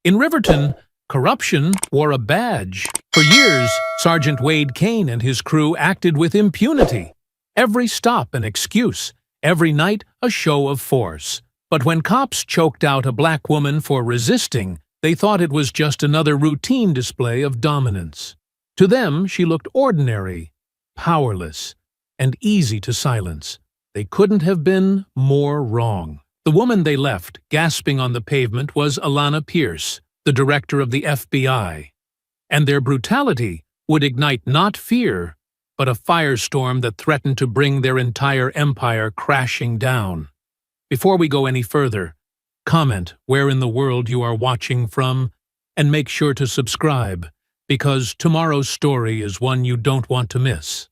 In Riverton, corruption wore a badge. For years, Sergeant Wade Kane and his crew acted with impunity. Every stop an excuse, every night a show of force. But when cops choked out a black woman for resisting, they thought it was just another routine display of dominance. To them, she looked ordinary, powerless, and easy to silence. They couldn't have been more wrong. The woman they left, gasping on the pavement, was Alanna Pierce, the director of the FBI. And their brutality would ignite not fear, but a firestorm that threatened to bring their entire empire crashing down. Before we go any further, comment where in the world you are watching from, and make sure to subscribe, because tomorrow's story is one you don't want to miss.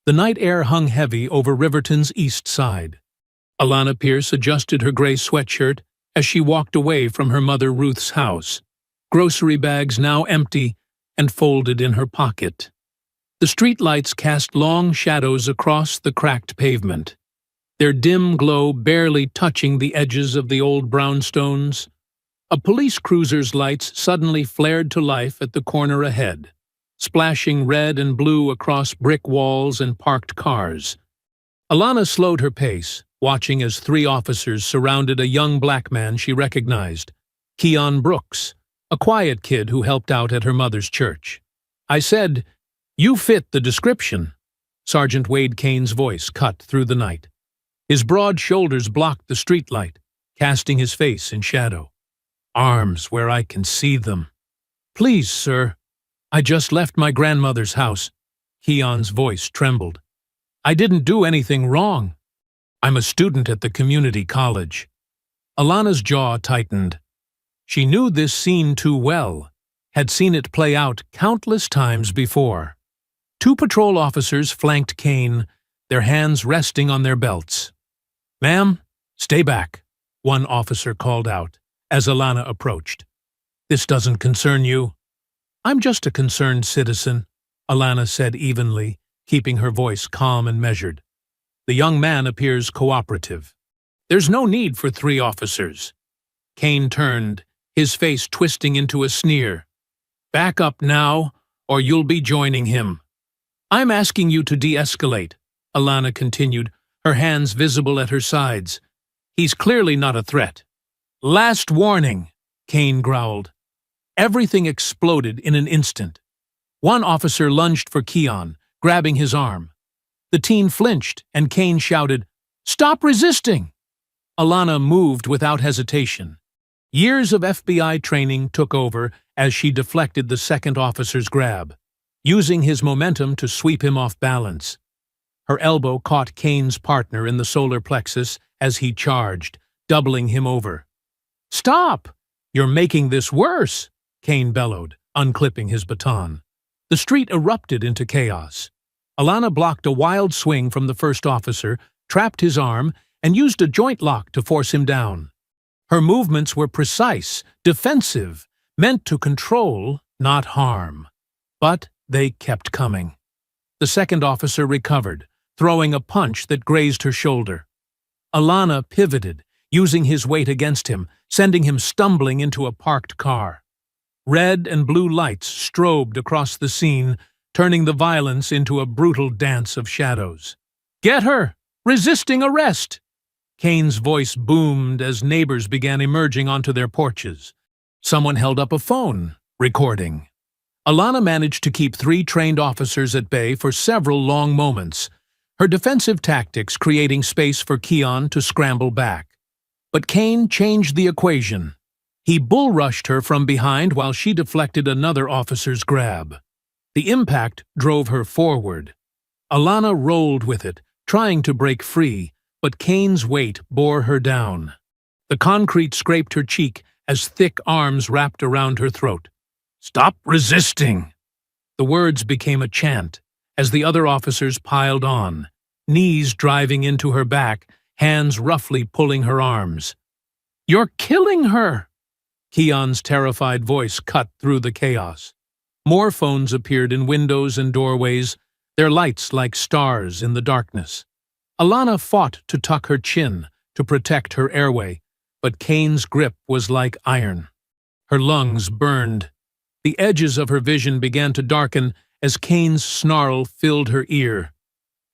The night air hung heavy over Riverton's east side. Alanna Pierce adjusted her gray sweatshirt as she walked away from her mother Ruth's house, grocery bags now empty and folded in her pocket. The streetlights cast long shadows across the cracked pavement, their dim glow barely touching the edges of the old brownstones. A police cruiser's lights suddenly flared to life at the corner ahead, splashing red and blue across brick walls and parked cars. Alanna slowed her pace, watching as 3 officers surrounded a young black man she recognized, Keon Brooks, a quiet kid who helped out at her mother's church. "I said, you fit the description," Sergeant Wade Kane's voice cut through the night. His broad shoulders blocked the streetlight, casting his face in shadow. "Arms where I can see them." "Please, sir. I just left my grandmother's house." Keon's voice trembled. "I didn't do anything wrong. I'm a student at the community college." Alanna's jaw tightened. She knew this scene too well, had seen it play out countless times before. 2 patrol officers flanked Kane, their hands resting on their belts. "Ma'am, stay back," one officer called out as Alanna approached. "This doesn't concern you." "I'm just a concerned citizen," Alanna said evenly, keeping her voice calm and measured. The young man appears cooperative. "There's no need for 3 officers." Kane turned, his face twisting into a sneer. "Back up now, or you'll be joining him." "I'm asking you to de-escalate," Alanna continued, her hands visible at her sides. "He's clearly not a threat." "Last warning," Kane growled. Everything exploded in an instant. One officer lunged for Keon, grabbing his arm. The teen flinched, and Kane shouted, "Stop resisting!" Alanna moved without hesitation. Years of FBI training took over as she deflected the second officer's grab, using his momentum to sweep him off balance. Her elbow caught Kane's partner in the solar plexus as he charged, doubling him over. "Stop! You're making this worse!" Kane bellowed, unclipping his baton. The street erupted into chaos. Alanna blocked a wild swing from the first officer, trapped his arm, and used a joint lock to force him down. Her movements were precise, defensive, meant to control, not harm. But they kept coming. The second officer recovered, throwing a punch that grazed her shoulder. Alanna pivoted, using his weight against him, sending him stumbling into a parked car. Red and blue lights strobed across the scene, turning the violence into a brutal dance of shadows. "Get her! Resisting arrest!" Kane's voice boomed as neighbors began emerging onto their porches. Someone held up a phone, recording. Alanna managed to keep 3 trained officers at bay for several long moments, her defensive tactics creating space for Keon to scramble back. But Kane changed the equation. He bull-rushed her from behind while she deflected another officer's grab. The impact drove her forward. Alanna rolled with it, trying to break free, but Kane's weight bore her down. The concrete scraped her cheek as thick arms wrapped around her throat. "Stop resisting!" The words became a chant as the other officers piled on, knees driving into her back, hands roughly pulling her arms. "You're killing her!" Keon's terrified voice cut through the chaos. More phones appeared in windows and doorways, their lights like stars in the darkness. Alanna fought to tuck her chin, to protect her airway, but Kane's grip was like iron. Her lungs burned. The edges of her vision began to darken as Kane's snarl filled her ear.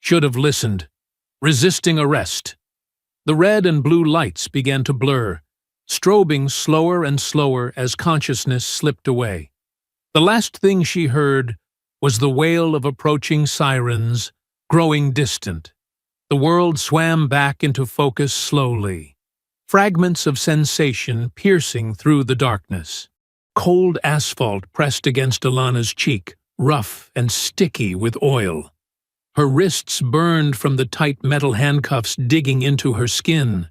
Should have listened. Resisting arrest. The red and blue lights began to blur, strobing slower and slower as consciousness slipped away. The last thing she heard was the wail of approaching sirens, growing distant. The world swam back into focus slowly, fragments of sensation piercing through the darkness. Cold asphalt pressed against Alana's cheek, rough and sticky with oil. Her wrists burned from the tight metal handcuffs digging into her skin.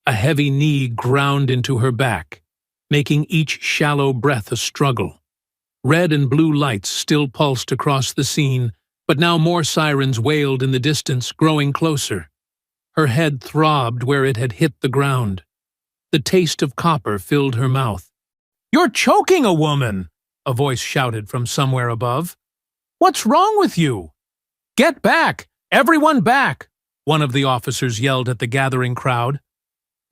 A heavy knee ground into her back, making each shallow breath a struggle. Red and blue lights still pulsed across the scene, but now more sirens wailed in the distance, growing closer. Her head throbbed where it had hit the ground. The taste of copper filled her mouth. "You're choking a woman!" a voice shouted from somewhere above. "What's wrong with you?" "Get back! Everyone back!" one of the officers yelled at the gathering crowd.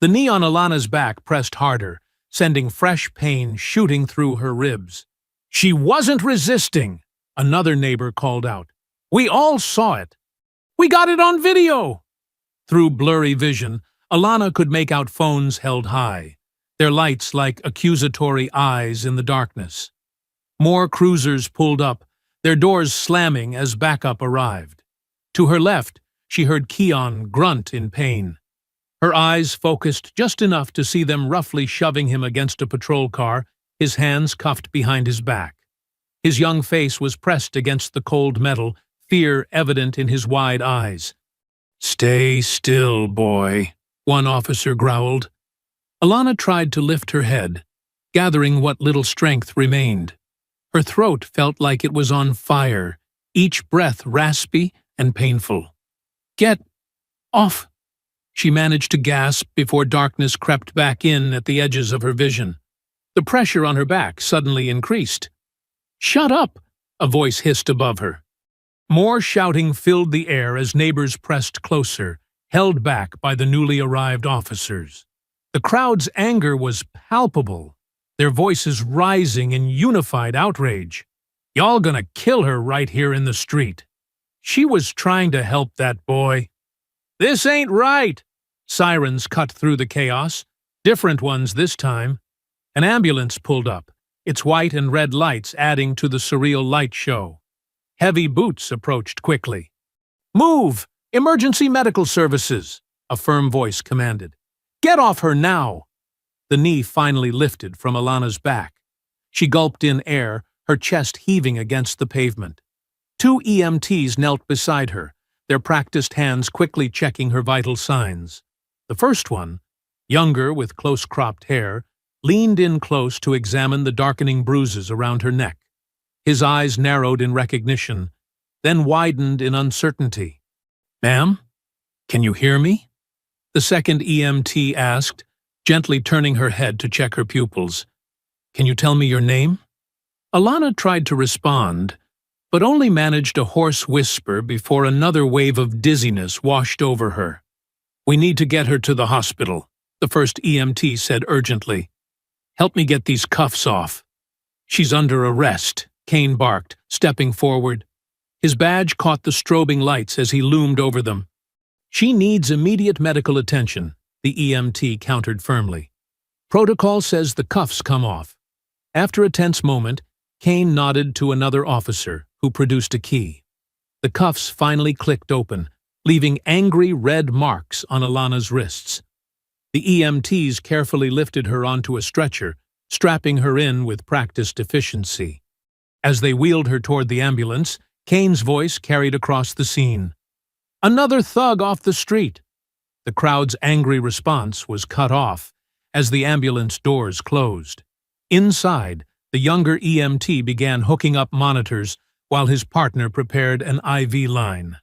The knee on Alana's back pressed harder, sending fresh pain shooting through her ribs. "She wasn't resisting," another neighbor called out. "We all saw it. We got it on video." Through blurry vision, Alana could make out phones held high, their lights like accusatory eyes in the darkness. More cruisers pulled up, their doors slamming as backup arrived. To her left, she heard Keon grunt in pain. Her eyes focused just enough to see them roughly shoving him against a patrol car, his hands cuffed behind his back. His young face was pressed against the cold metal, fear evident in his wide eyes. "Stay still, boy," one officer growled. Alana tried to lift her head, gathering what little strength remained. Her throat felt like it was on fire, each breath raspy and painful. "Get off!" she managed to gasp before darkness crept back in at the edges of her vision. The pressure on her back suddenly increased. "Shut up!" a voice hissed above her. More shouting filled the air as neighbors pressed closer, held back by the newly arrived officers. The crowd's anger was palpable, their voices rising in unified outrage. "Y'all gonna kill her right here in the street. She was trying to help that boy." "This ain't right!" Sirens cut through the chaos, different ones this time. An ambulance pulled up, its white and red lights adding to the surreal light show. Heavy boots approached quickly. "Move! Emergency medical services!" a firm voice commanded. "Get off her now!" The knee finally lifted from Alana's back. She gulped in air, her chest heaving against the pavement. Two EMTs knelt beside her, their practiced hands quickly checking her vital signs. The first one, younger with close-cropped hair, leaned in close to examine the darkening bruises around her neck. His eyes narrowed in recognition, then widened in uncertainty. "Ma'am, can you hear me?" The second EMT asked, gently turning her head to check her pupils. "Can you tell me your name?" Alana tried to respond, but only managed a hoarse whisper before another wave of dizziness washed over her. "We need to get her to the hospital," the first EMT said urgently. "Help me get these cuffs off." "She's under arrest," Kane barked, stepping forward. His badge caught the strobing lights as he loomed over them. "She needs immediate medical attention," the EMT countered firmly. "Protocol says the cuffs come off." After a tense moment, Kane nodded to another officer, who produced a key. The cuffs finally clicked open, leaving angry red marks on Alana's wrists. The EMTs carefully lifted her onto a stretcher, strapping her in with practiced efficiency. As they wheeled her toward the ambulance, Kane's voice carried across the scene. "Another thug off the street!" The crowd's angry response was cut off as the ambulance doors closed. Inside, the younger EMT began hooking up monitors while his partner prepared an IV line.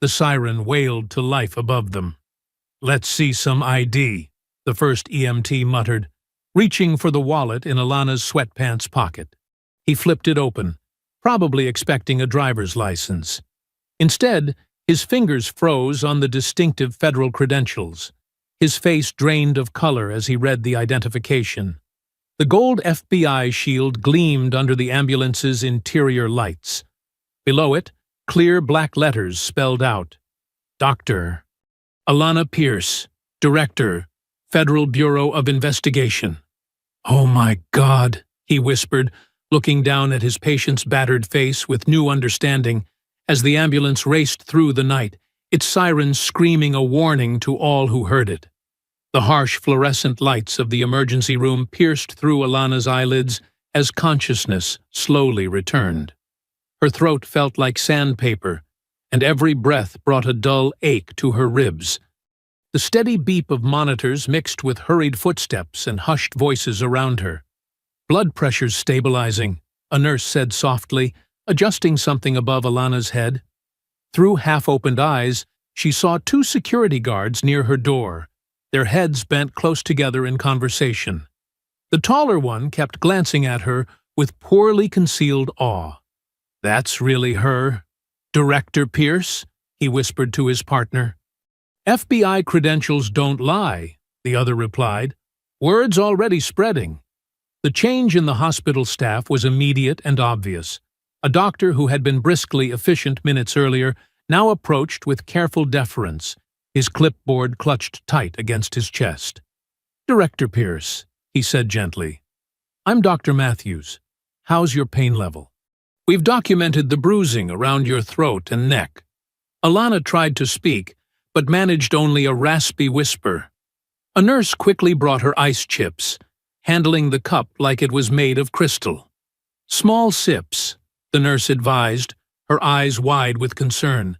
The siren wailed to life above them. "Let's see some ID," the first EMT muttered, reaching for the wallet in Alana's sweatpants pocket. He flipped it open, probably expecting a driver's license. Instead, his fingers froze on the distinctive federal credentials. His face drained of color as he read the identification. The gold FBI shield gleamed under the ambulance's interior lights. Below it, clear black letters spelled out, Dr. Alanna Pierce, Director, Federal Bureau of Investigation. "Oh my God," he whispered, looking down at his patient's battered face with new understanding as the ambulance raced through the night, its sirens screaming a warning to all who heard it. The harsh fluorescent lights of the emergency room pierced through Alanna's eyelids as consciousness slowly returned. Her throat felt like sandpaper, and every breath brought a dull ache to her ribs. The steady beep of monitors mixed with hurried footsteps and hushed voices around her. "Blood pressure's stabilizing," a nurse said softly, adjusting something above Alanna's head. Through half-opened eyes, she saw two security guards near her door, their heads bent close together in conversation. The taller one kept glancing at her with poorly concealed awe. "That's really her, Director Pierce," he whispered to his partner. "FBI credentials don't lie," the other replied. "Word's already spreading." The change in the hospital staff was immediate and obvious. A doctor who had been briskly efficient minutes earlier now approached with careful deference, his clipboard clutched tight against his chest. "Director Pierce," he said gently. "I'm Dr. Matthews. How's your pain level? We've documented the bruising around your throat and neck." Alanna tried to speak, but managed only a raspy whisper. A nurse quickly brought her ice chips, handling the cup like it was made of crystal. "Small sips," the nurse advised, her eyes wide with concern.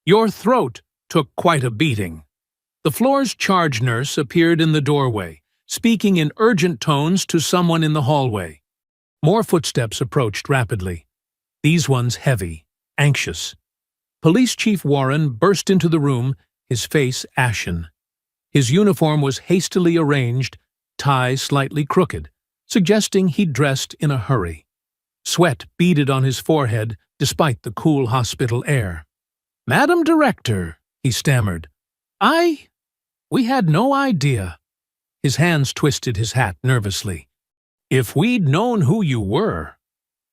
"Your throat took quite a beating." The floor's charge nurse appeared in the doorway, speaking in urgent tones to someone in the hallway. More footsteps approached rapidly, these ones heavy, anxious. Police Chief Warren burst into the room, his face ashen. His uniform was hastily arranged, tie slightly crooked, suggesting he'd dressed in a hurry. Sweat beaded on his forehead despite the cool hospital air. "Madam Director," he stammered. We had no idea." His hands twisted his hat nervously. "If we'd known who you were."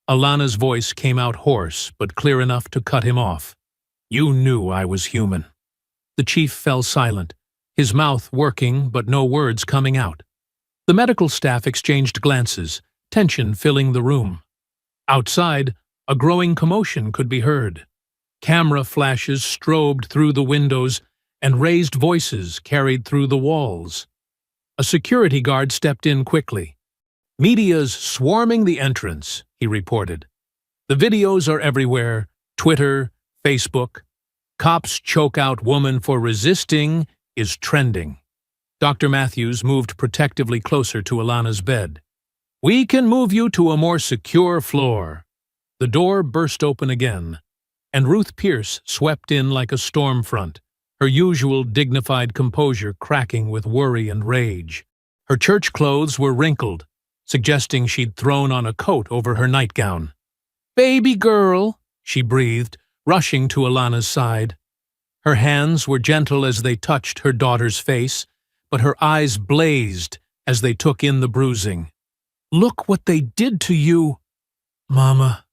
Alanna's voice came out hoarse, but clear enough to cut him off. "You knew I was human." The chief fell silent, his mouth working but no words coming out. The medical staff exchanged glances, tension filling the room. Outside, a growing commotion could be heard. Camera flashes strobed through the windows, and raised voices carried through the walls. A security guard stepped in quickly. "Media's swarming the entrance," he reported. "The videos are everywhere, Twitter, Facebook. Cops choke out woman for resisting is trending." Dr. Matthews moved protectively closer to Alanna's bed. "We can move you to a more secure floor." The door burst open again, and Ruth Pierce swept in like a storm front, her usual dignified composure cracking with worry and rage. Her church clothes were wrinkled, suggesting she'd thrown on a coat over her nightgown. "Baby girl," she breathed, rushing to Alanna's side. Her hands were gentle as they touched her daughter's face, but her eyes blazed as they took in the bruising. "Look what they did to you." "Mama,"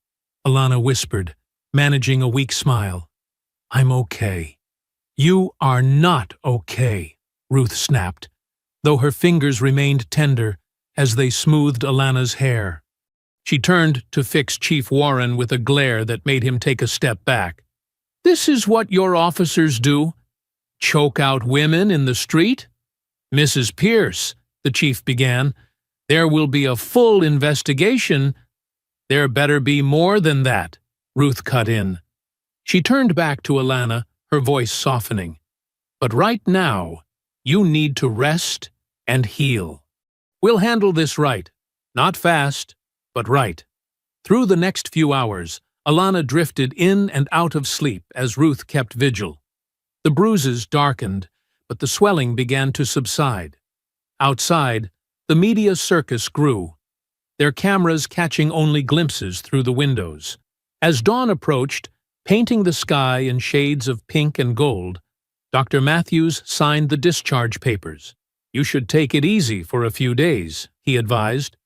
Alanna whispered, managing a weak smile. "I'm okay." "You are not okay," Ruth snapped, though her fingers remained tender as they smoothed Alanna's hair. She turned to fix Chief Warren with a glare that made him take a step back. "This is what your officers do? Choke out women in the street?" "Mrs. Pierce," the chief began, "there will be a full investigation." "There better be more than that," Ruth cut in. She turned back to Alanna, her voice softening. "But right now, you need to rest and heal. We'll handle this right. Not fast, but right." Through the next few hours, Alanna drifted in and out of sleep as Ruth kept vigil. The bruises darkened, but the swelling began to subside. Outside, the media circus grew, their cameras catching only glimpses through the windows. As dawn approached, painting the sky in shades of pink and gold, Dr. Matthews signed the discharge papers. "You should take it easy for a few days," he advised.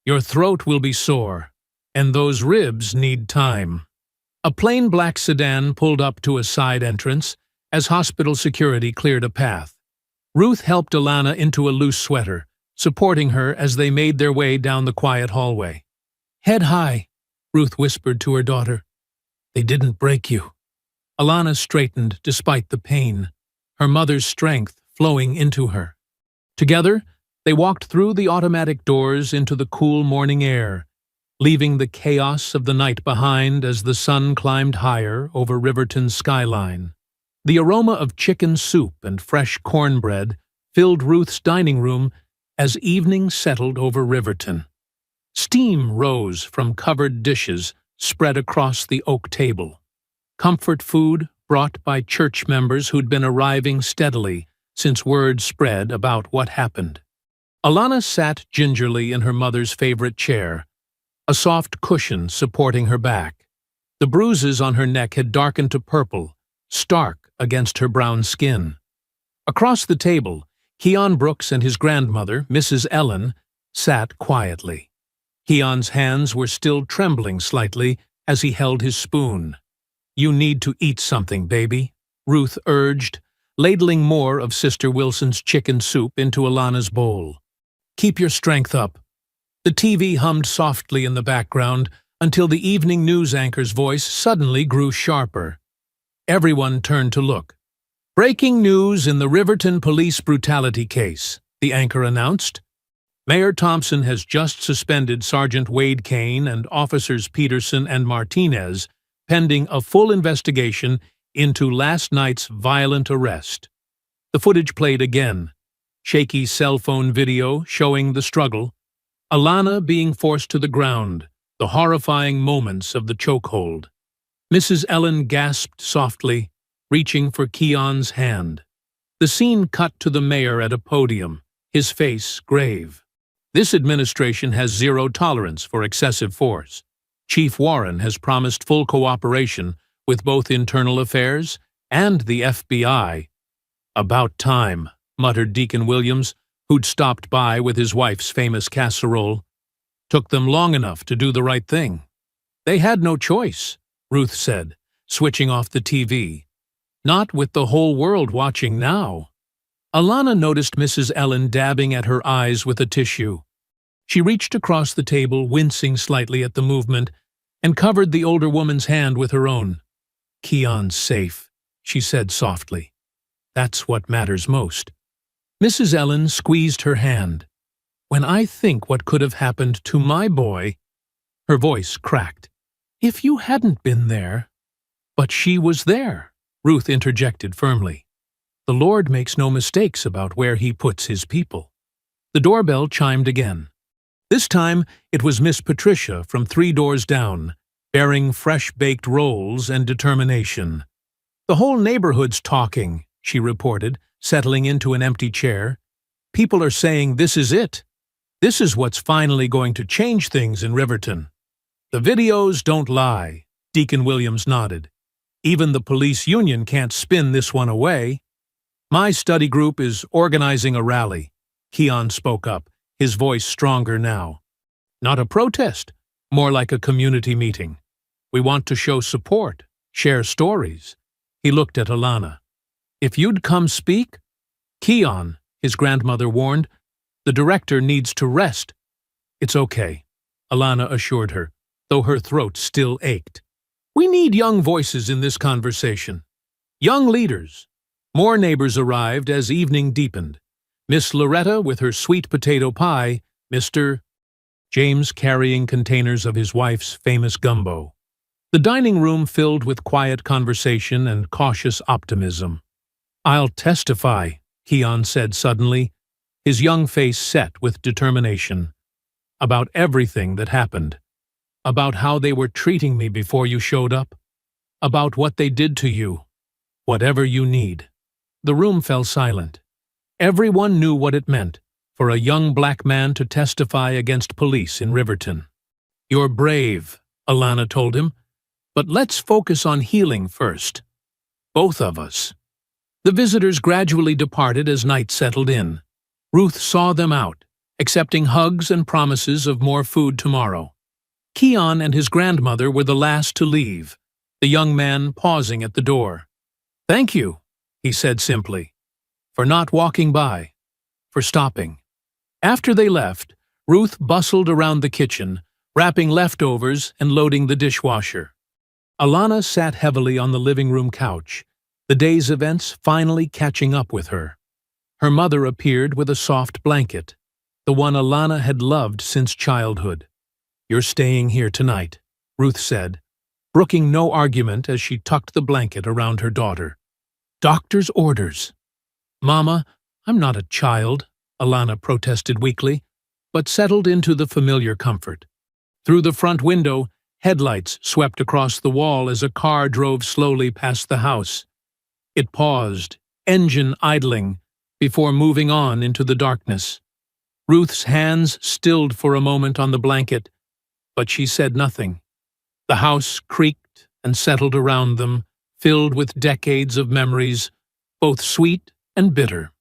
Your throat will be sore, and those ribs need time. A plain black sedan pulled up to a side entrance as hospital security cleared a path. Ruth helped Alana into a loose sweater, supporting her as they made their way down the quiet hallway. "Head high," Ruth whispered to her daughter. "They didn't break you." Alana straightened despite the pain, her mother's strength flowing into her. Together, they walked through the automatic doors into the cool morning air, leaving the chaos of the night behind as the sun climbed higher over Riverton's skyline. The aroma of chicken soup and fresh cornbread filled Ruth's dining room as evening settled over Riverton. Steam rose from covered dishes spread across the oak table. Comfort food brought by church members who'd been arriving steadily since word spread about what happened. Alana sat gingerly in her mother's favorite chair, a soft cushion supporting her back. The bruises on her neck had darkened to purple, stark against her brown skin. Across the table, Keon Brooks and his grandmother, Mrs. Ellen, sat quietly. Keon's hands were still trembling slightly as he held his spoon. "You need to eat something, baby," Ruth urged, ladling more of Sister Wilson's chicken soup into Alana's bowl. "Keep your strength up." The TV hummed softly in the background until the evening news anchor's voice suddenly grew sharper. Everyone turned to look. "Breaking news in the Riverton police brutality case," the anchor announced. "Mayor Thompson has just suspended Sergeant Wade Kane and Officers Peterson and Martinez, pending a full investigation into last night's violent arrest." The footage played again, shaky cell phone video showing the struggle, Alana being forced to the ground, the horrifying moments of the chokehold. Mrs. Ellen gasped softly, reaching for Keon's hand. The scene cut to the mayor at a podium, his face grave. "This administration has zero tolerance for excessive force. Chief Warren has promised full cooperation with both Internal Affairs and the FBI." "About time," muttered Deacon Williams, who'd stopped by with his wife's famous casserole. "Took them long enough to do the right thing." "They had no choice," Ruth said, switching off the TV. "Not with the whole world watching now." Alana noticed Mrs. Ellen dabbing at her eyes with a tissue. She reached across the table, wincing slightly at the movement, and covered the older woman's hand with her own. "Keon's safe," she said softly. "That's what matters most." Mrs. Ellen squeezed her hand. "When I think what could have happened to my boy—" Her voice cracked. "If you hadn't been there—" "But she was there," Ruth interjected firmly. "The Lord makes no mistakes about where he puts his people." The doorbell chimed again. This time it was Miss Patricia from 3 doors down, bearing fresh-baked rolls and determination. "The whole neighborhood's talking," she reported, settling into an empty chair. "People are saying this is it. This is what's finally going to change things in Riverton." "The videos don't lie," Deacon Williams nodded. "Even the police union can't spin this one away." "My study group is organizing a rally," Keon spoke up, his voice stronger now. "Not a protest, more like a community meeting. We want to show support, share stories." He looked at Alana. "If you'd come speak—" "Keon," his grandmother warned, "the director needs to rest." "It's okay," Alana assured her, though her throat still ached. "We need young voices in this conversation. Young leaders." More neighbors arrived as evening deepened. Miss Loretta with her sweet potato pie, Mr. James carrying containers of his wife's famous gumbo. The dining room filled with quiet conversation and cautious optimism. "I'll testify," Keon said suddenly, his young face set with determination. "About everything that happened. About how they were treating me before you showed up. About what they did to you. Whatever you need." The room fell silent. Everyone knew what it meant for a young black man to testify against police in Riverton. "You're brave," Alana told him, "but let's focus on healing first. Both of us." The visitors gradually departed as night settled in. Ruth saw them out, accepting hugs and promises of more food tomorrow. Keon and his grandmother were the last to leave, the young man pausing at the door. "Thank you," he said simply, "for not walking by, for stopping." After they left, Ruth bustled around the kitchen, wrapping leftovers and loading the dishwasher. Alana sat heavily on the living room couch, the day's events finally catching up with her. Her mother appeared with a soft blanket, the one Alana had loved since childhood. "You're staying here tonight," Ruth said, brooking no argument as she tucked the blanket around her daughter. "Doctor's orders." "Mama, I'm not a child," Alana protested weakly, but settled into the familiar comfort. Through the front window, headlights swept across the wall as a car drove slowly past the house. It paused, engine idling, before moving on into the darkness. Ruth's hands stilled for a moment on the blanket, but she said nothing. The house creaked and settled around them, filled with decades of memories, both sweet and bitter.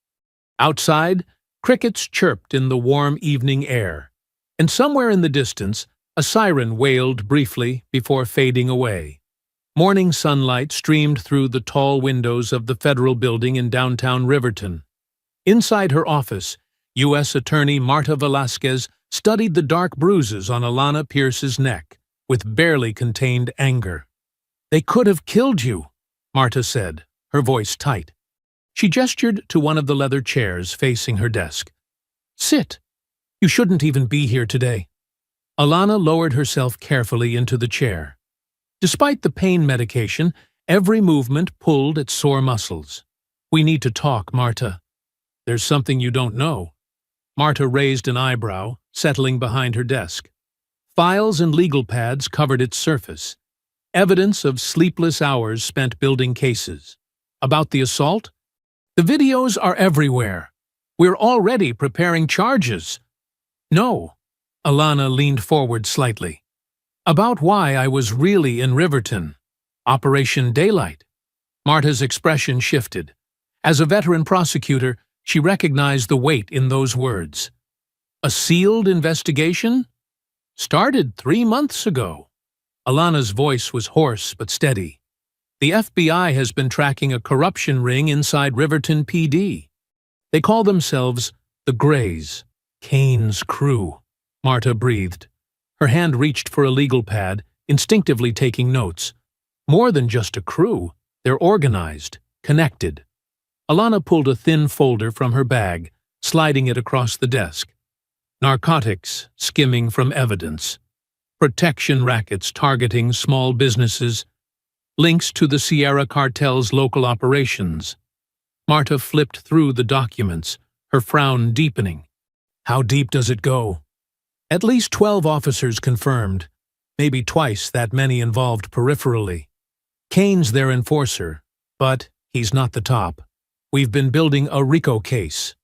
Outside, crickets chirped in the warm evening air, and somewhere in the distance, a siren wailed briefly before fading away. Morning sunlight streamed through the tall windows of the federal building in downtown Riverton. Inside her office, U.S. Attorney Marta Velasquez studied the dark bruises on Alana Pierce's neck, with barely contained anger. "They could have killed you," Marta said, her voice tight. She gestured to one of the leather chairs facing her desk. "Sit. You shouldn't even be here today." Alana lowered herself carefully into the chair. Despite the pain medication, every movement pulled at sore muscles. "We need to talk, Marta." "There's something you don't know." Marta raised an eyebrow, settling behind her desk. Files and legal pads covered its surface. Evidence of sleepless hours spent building cases. About the assault? "The videos are everywhere. We're already preparing charges." "No." Alana leaned forward slightly. "About why I was really in Riverton. Operation Daylight." Marta's expression shifted. As a veteran prosecutor, she recognized the weight in those words. "A sealed investigation? Started 3 months ago." Alana's voice was hoarse but steady. "The FBI has been tracking a corruption ring inside Riverton PD. They call themselves the Greys, Kane's crew." Marta breathed. Her hand reached for a legal pad, instinctively taking notes. More than just a crew, they're organized, connected. Alana pulled a thin folder from her bag, sliding it across the desk. Narcotics skimming from evidence. Protection rackets targeting small businesses. Links to the Sierra Cartel's local operations. Marta flipped through the documents, her frown deepening. "How deep does it go?" "At least 12 officers confirmed. Maybe twice that many involved peripherally. Kane's their enforcer, but he's not the top. We've been building a RICO case."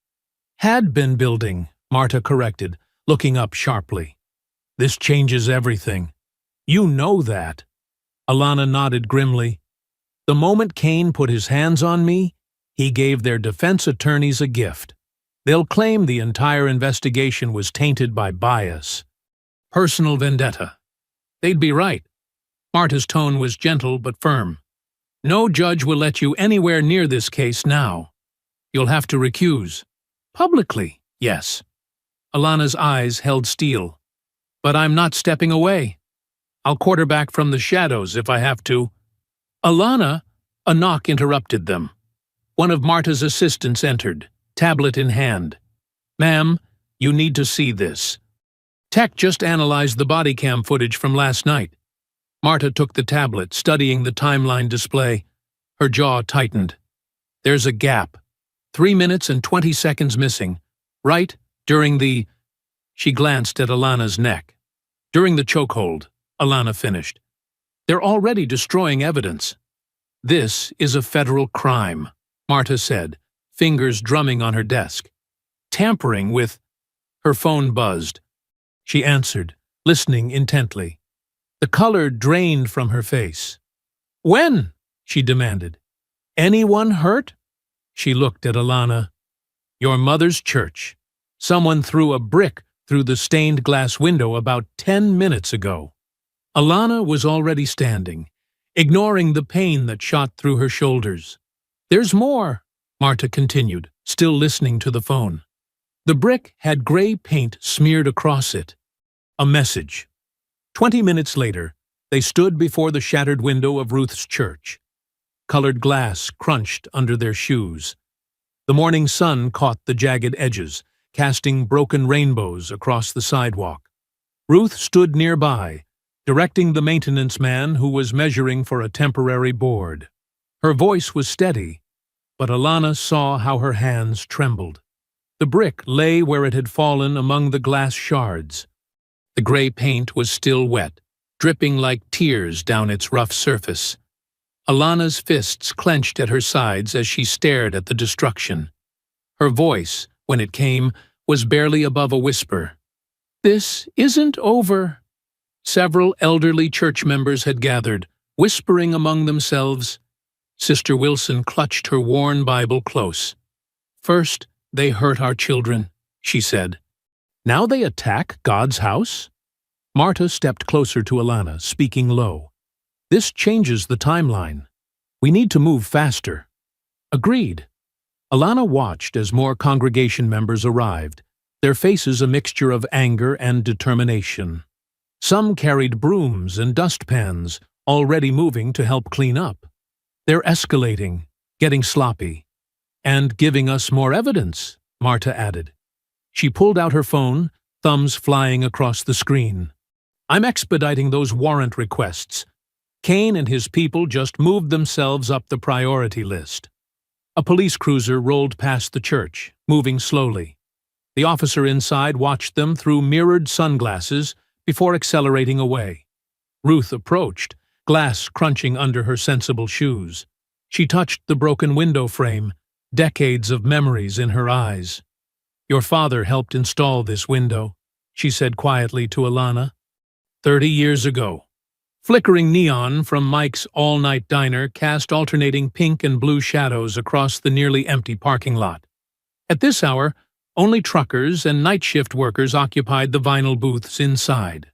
"Had been building," Marta corrected, looking up sharply. "This changes everything. You know that." Alana nodded grimly. "The moment Kane put his hands on me, he gave their defense attorneys a gift. They'll claim the entire investigation was tainted by bias. Personal vendetta. They'd be right." Marta's tone was gentle but firm. "No judge will let you anywhere near this case now. You'll have to recuse. Publicly, yes." Alana's eyes held steel. "But I'm not stepping away. I'll quarterback from the shadows if I have to." "Alana," a knock interrupted them. One of Marta's assistants entered, tablet in hand. "Ma'am, you need to see this. Tech just analyzed the body cam footage from last night." Marta took the tablet, studying the timeline display. Her jaw tightened. "There's a gap. 3 minutes and 20 seconds missing. Right during the..." She glanced at Alana's neck. "During the chokehold," Alana finished. "They're already destroying evidence." "This is a federal crime," Marta said, fingers drumming on her desk. "Tampering with..." Her phone buzzed. She answered, listening intently. The color drained from her face. "When?" she demanded. "Anyone hurt?" She looked at Alana. "Your mother's church. Someone threw a brick through the stained glass window about 10 minutes ago. Alana was already standing, ignoring the pain that shot through her shoulders. There's more, Marta continued, still listening to the phone. The brick had gray paint smeared across it. A message. 20 minutes later, they stood before the shattered window of Ruth's church. Colored glass crunched under their shoes. The morning sun caught the jagged edges, casting broken rainbows across the sidewalk. Ruth stood nearby, directing the maintenance man who was measuring for a temporary board. Her voice was steady, but Alana saw how her hands trembled. The brick lay where it had fallen among the glass shards. The gray paint was still wet, dripping like tears down its rough surface. Alana's fists clenched at her sides as she stared at the destruction. Her voice, when it came, was barely above a whisper. "This isn't over." Several elderly church members had gathered, whispering among themselves. Sister Wilson clutched her worn Bible close. "First, they hurt our children," she said. "Now they attack God's house?" Marta stepped closer to Alana, speaking low. "This changes the timeline. We need to move faster." "Agreed." Alana watched as more congregation members arrived, their faces a mixture of anger and determination. Some carried brooms and dustpans, already moving to help clean up. "They're escalating, getting sloppy. And giving us more evidence," Marta added. She pulled out her phone, thumbs flying across the screen. "I'm expediting those warrant requests. Kane and his people just moved themselves up the priority list." A police cruiser rolled past the church, moving slowly. The officer inside watched them through mirrored sunglasses before accelerating away. Ruth approached, glass crunching under her sensible shoes. She touched the broken window frame, decades of memories in her eyes. "Your father helped install this window," she said quietly to Alana. 30 years ago. Flickering neon from Mike's all-night diner cast alternating pink and blue shadows across the nearly empty parking lot. At this hour, only truckers and night shift workers occupied the vinyl booths inside.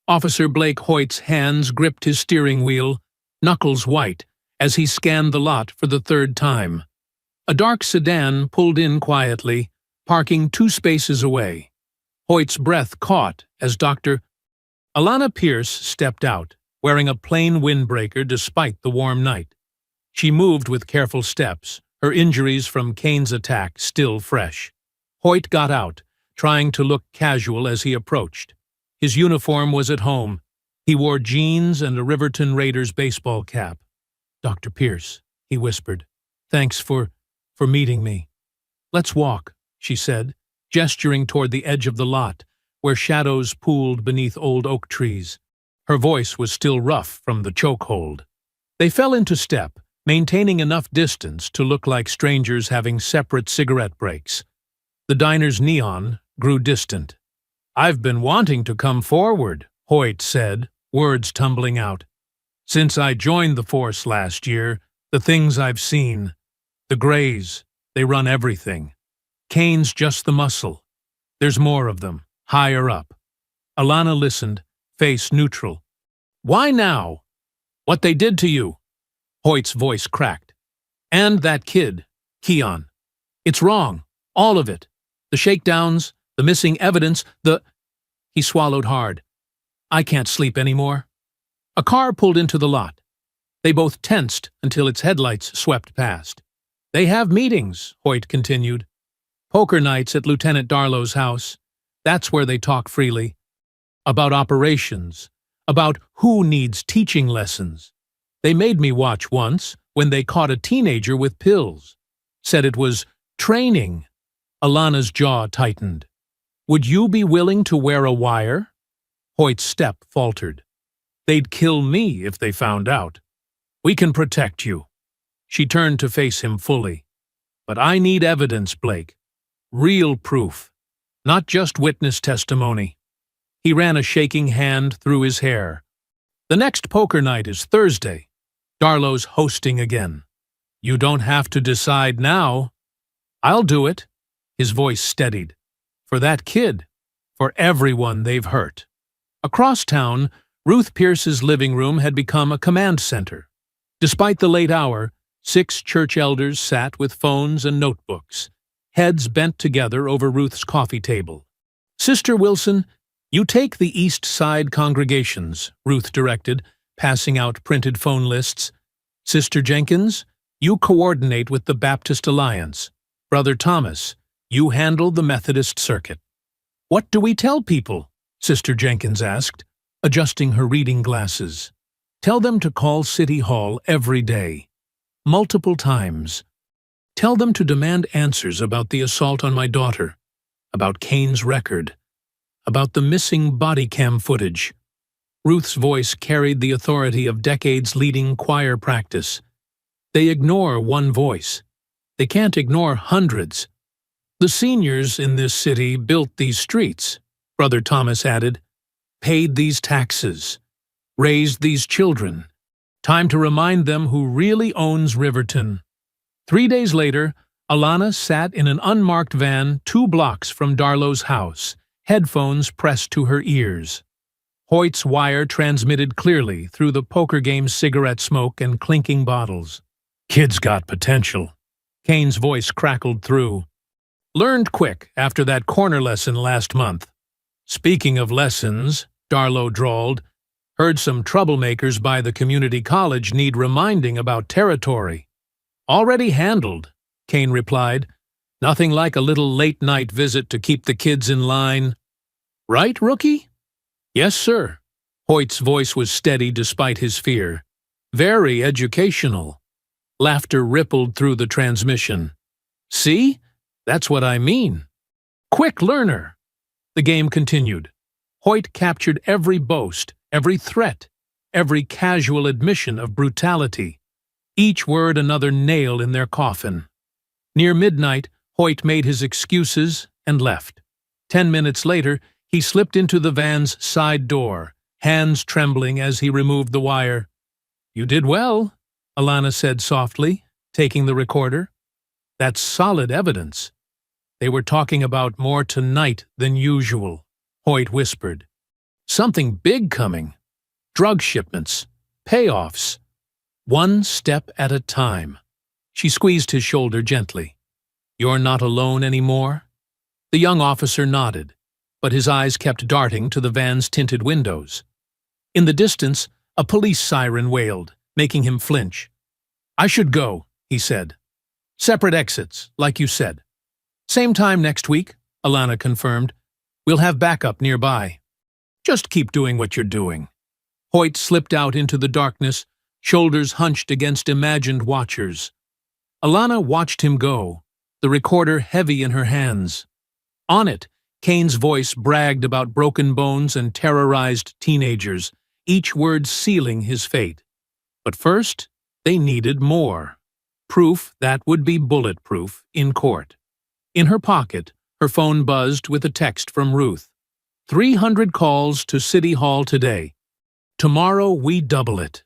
Officer Blake Hoyt's hands gripped his steering wheel, knuckles white, as he scanned the lot for the third time. A dark sedan pulled in quietly, parking 2 spaces away. Hoyt's breath caught as Dr. Alana Pierce stepped out, wearing a plain windbreaker despite the warm night. She moved with careful steps, her injuries from Kane's attack still fresh. Hoyt got out, trying to look casual as he approached. His uniform was at home. He wore jeans and a Riverton Raiders baseball cap. "Dr. Pierce," he whispered, "thanks for meeting me." "Let's walk," she said, gesturing toward the edge of the lot, where shadows pooled beneath old oak trees. Her voice was still rough from the chokehold. They fell into step, maintaining enough distance to look like strangers having separate cigarette breaks. The diner's neon grew distant. "I've been wanting to come forward," Hoyt said, words tumbling out. "Since I joined the force last year, the things I've seen. The Greys, they run everything. Kane's just the muscle. There's more of them, higher up." Alana listened, face neutral. "Why now? What they did to you?" Hoyt's voice cracked. "And that kid, Keon. It's wrong, all of it. The shakedowns, the missing evidence, He swallowed hard. "I can't sleep anymore." A car pulled into the lot. They both tensed until its headlights swept past. "They have meetings," Hoyt continued. "Poker nights at Lieutenant Darlow's house. That's where they talk freely. About operations, about who needs teaching lessons. They made me watch once when they caught a teenager with pills. Said it was training." Alana's jaw tightened. "Would you be willing to wear a wire?" Hoyt's step faltered. "They'd kill me if they found out." "We can protect you." She turned to face him fully. "But I need evidence, Blake. Real proof. Not just witness testimony." He ran a shaking hand through his hair. "The next poker night is Thursday. Darlow's hosting again. You don't have to decide now." "I'll do it." His voice steadied. For that kid. For everyone they've hurt. Across town, Ruth Pierce's living room had become a command center. Despite the late hour, 6 church elders sat with phones and notebooks, heads bent together over Ruth's coffee table. "Sister Wilson, you take the East Side congregations," Ruth directed, passing out printed phone lists. "Sister Jenkins, you coordinate with the Baptist Alliance. Brother Thomas, you handle the Methodist Circuit." "What do we tell people?" Sister Jenkins asked, adjusting her reading glasses. "Tell them to call City Hall every day. Multiple times. Tell them to demand answers about the assault on my daughter, about Kane's record, about the missing body cam footage." Ruth's voice carried the authority of decades leading choir practice. "They ignore one voice. They can't ignore hundreds. The seniors in this city built these streets," Brother Thomas added, "paid these taxes, raised these children. Time to remind them who really owns Riverton." 3 days later, Alana sat in an unmarked van 2 blocks from Darlow's house, headphones pressed to her ears. Hoyt's wire transmitted clearly through the poker game's cigarette smoke and clinking bottles. "Kid's got potential," Kane's voice crackled through. "Learned quick after that corner lesson last month." "Speaking of lessons," Darlow drawled, "heard some troublemakers by the community college need reminding about territory." "Already handled," Kane replied. "Nothing like a little late-night visit to keep the kids in line." "Right, rookie?" "Yes, sir." Hoyt's voice was steady despite his fear. "Very educational." Laughter rippled through the transmission. "See? That's what I mean. Quick learner." The game continued. Hoyt captured every boast, every threat, every casual admission of brutality. Each word another nail in their coffin. Near midnight, Hoyt made his excuses and left. 10 minutes later, he slipped into the van's side door, hands trembling as he removed the wire. "You did well," Alana said softly, taking the recorder. "That's solid evidence." "They were talking about more tonight than usual," Hoyt whispered. "Something big coming. Drug shipments. Payoffs. One step at a time." She squeezed his shoulder gently. "You're not alone anymore?" The young officer nodded, but his eyes kept darting to the van's tinted windows. In the distance, a police siren wailed, making him flinch. "I should go," he said. "Separate exits, like you said." "Same time next week," Alana confirmed. "We'll have backup nearby." "Just keep doing what you're doing." Hoyt slipped out into the darkness, shoulders hunched against imagined watchers. Alana watched him go, the recorder heavy in her hands. On it, Kane's voice bragged about broken bones and terrorized teenagers, each word sealing his fate. But first, they needed more. Proof that would be bulletproof in court. In her pocket, her phone buzzed with a text from Ruth. 300 calls to City Hall today. Tomorrow we double it.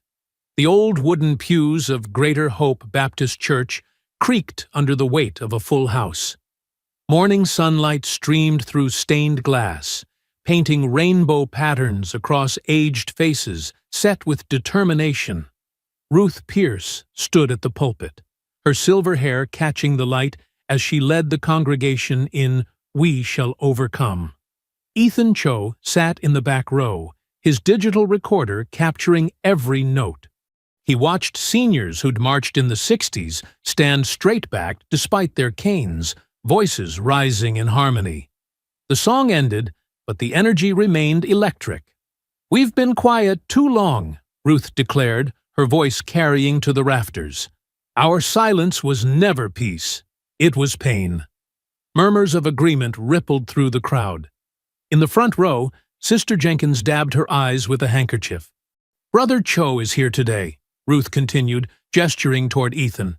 The old wooden pews of Greater Hope Baptist Church creaked under the weight of a full house. Morning sunlight streamed through stained glass, painting rainbow patterns across aged faces set with determination. Ruth Pierce stood at the pulpit, her silver hair catching the light as she led the congregation in "We Shall Overcome." Ethan Cho sat in the back row, his digital recorder capturing every note. He watched seniors who'd marched in the 60s stand straight-backed despite their canes, voices rising in harmony. The song ended, but the energy remained electric. "We've been quiet too long," Ruth declared, her voice carrying to the rafters. "Our silence was never peace. It was pain." Murmurs of agreement rippled through the crowd. In the front row, Sister Jenkins dabbed her eyes with a handkerchief. "Brother Cho is here today," Ruth continued, gesturing toward Ethan.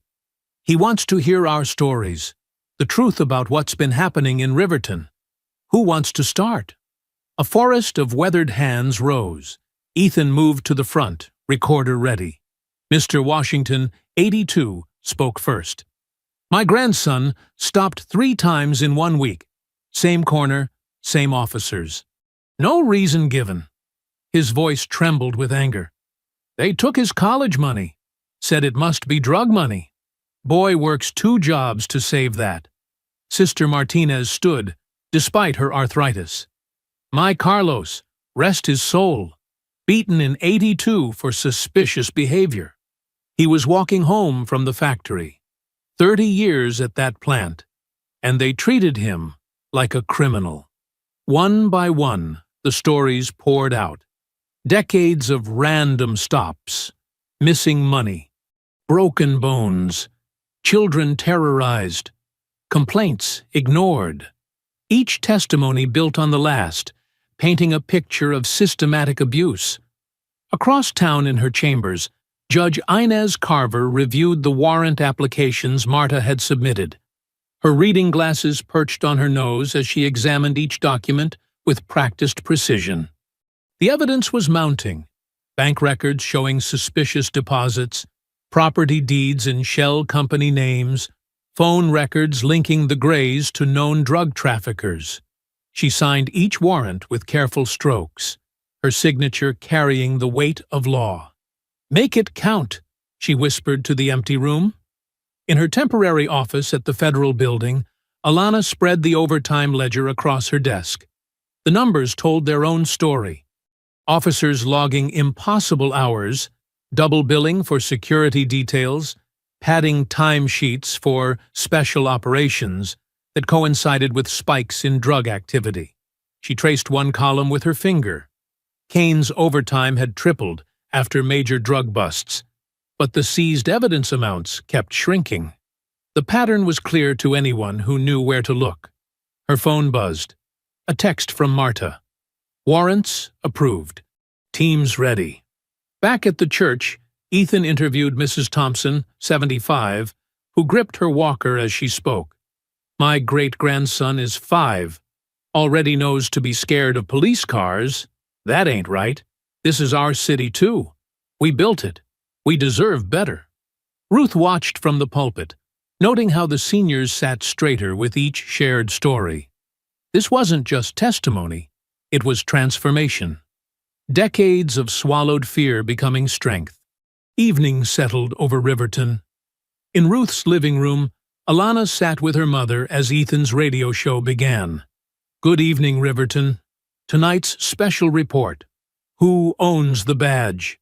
"He wants to hear our stories, the truth about what's been happening in Riverton. Who wants to start?" A forest of weathered hands rose. Ethan moved to the front, recorder ready. Mr. Washington, 82, spoke first. "My grandson stopped 3 times in 1 week. Same corner, same officers. No reason given. His voice trembled with anger. They took his college money. Said it must be drug money. Boy works 2 jobs to save that. Sister Martinez stood, despite her arthritis. My Carlos, rest his soul, beaten in '82 for suspicious behavior. He was walking home from the factory. 30 years at that plant, and they treated him like a criminal. One by one, the stories poured out. Decades of random stops, missing money, broken bones, children terrorized, complaints ignored. Each testimony built on the last, painting a picture of systematic abuse. Across town in her chambers, Judge Inez Carver reviewed the warrant applications Marta had submitted. Her reading glasses perched on her nose as she examined each document with practiced precision. The evidence was mounting. Bank records showing suspicious deposits, property deeds in shell company names, phone records linking the Grays to known drug traffickers. She signed each warrant with careful strokes, her signature carrying the weight of law. Make it count, she whispered to the empty room. In her temporary office at the federal building, Alana spread the overtime ledger across her desk. The numbers told their own story. Officers logging impossible hours, double billing for security details, padding timesheets for special operations that coincided with spikes in drug activity. She traced one column with her finger. Kane's overtime had tripled after major drug busts, but the seized evidence amounts kept shrinking. The pattern was clear to anyone who knew where to look. Her phone buzzed. A text from Marta. Warrants approved. Teams ready. Back at the church, Ethan interviewed Mrs. Thompson, 75, who gripped her walker as she spoke. My great-grandson is 5. Already knows to be scared of police cars. That ain't right. This is our city, too. We built it. We deserve better. Ruth watched from the pulpit, noting how the seniors sat straighter with each shared story. This wasn't just testimony, it was transformation. Decades of swallowed fear becoming strength. Evening settled over Riverton. In Ruth's living room, Alana sat with her mother as Ethan's radio show began. Good evening, Riverton. Tonight's special report. Who owns the badge?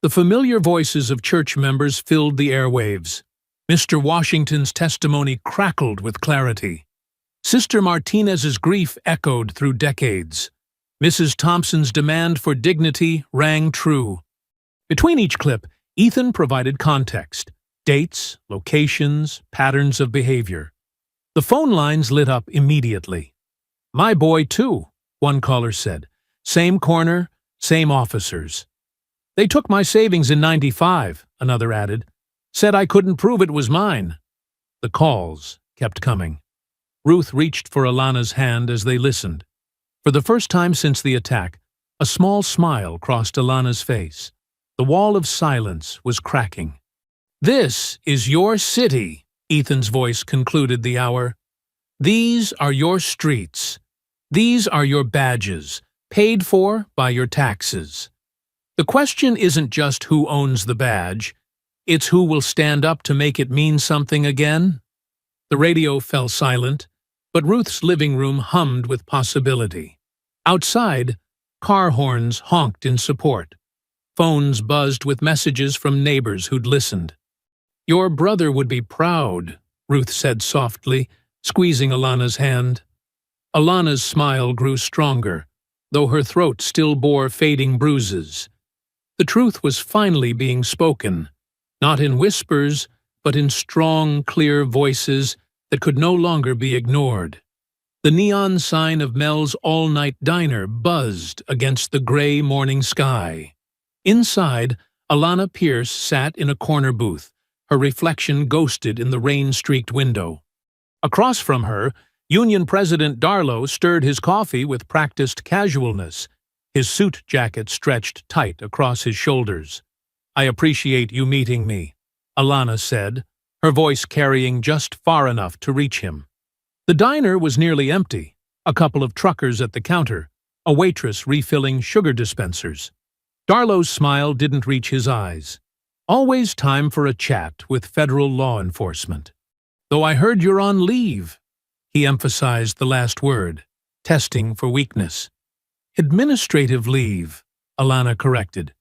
The familiar voices of church members filled the airwaves. Mr. Washington's testimony crackled with clarity. Sister Martinez's grief echoed through decades. Mrs. Thompson's demand for dignity rang true. Between each clip, Ethan provided context, dates, locations, patterns of behavior. The phone lines lit up immediately. My boy, too, one caller said. Same corner, same officers. They took my savings in '95, another added. Said I couldn't prove it was mine. The calls kept coming. Ruth reached for Alana's hand as they listened. For the first time since the attack, a small smile crossed Alana's face. The wall of silence was cracking. This is your city, Ethan's voice concluded the hour. These are your streets. These are your badges, paid for by your taxes. The question isn't just who owns the badge, it's who will stand up to make it mean something again. The radio fell silent, but Ruth's living room hummed with possibility. Outside, car horns honked in support. Phones buzzed with messages from neighbors who'd listened. Your brother would be proud, Ruth said softly, squeezing Alana's hand. Alana's smile grew stronger, though her throat still bore fading bruises. The truth was finally being spoken, not in whispers, but in strong, clear voices that could no longer be ignored. The neon sign of Mel's all-night diner buzzed against the gray morning sky. Inside, Alana Pierce sat in a corner booth, her reflection ghosted in the rain-streaked window. Across from her, Union President Darlow stirred his coffee with practiced casualness, his suit jacket stretched tight across his shoulders. I appreciate you meeting me, Alana said, her voice carrying just far enough to reach him. The diner was nearly empty, a couple of truckers at the counter, a waitress refilling sugar dispensers. Darlow's smile didn't reach his eyes. Always time for a chat with federal law enforcement. Though I heard you're on leave. He emphasized the last word, testing for weakness. Administrative leave, Alana corrected.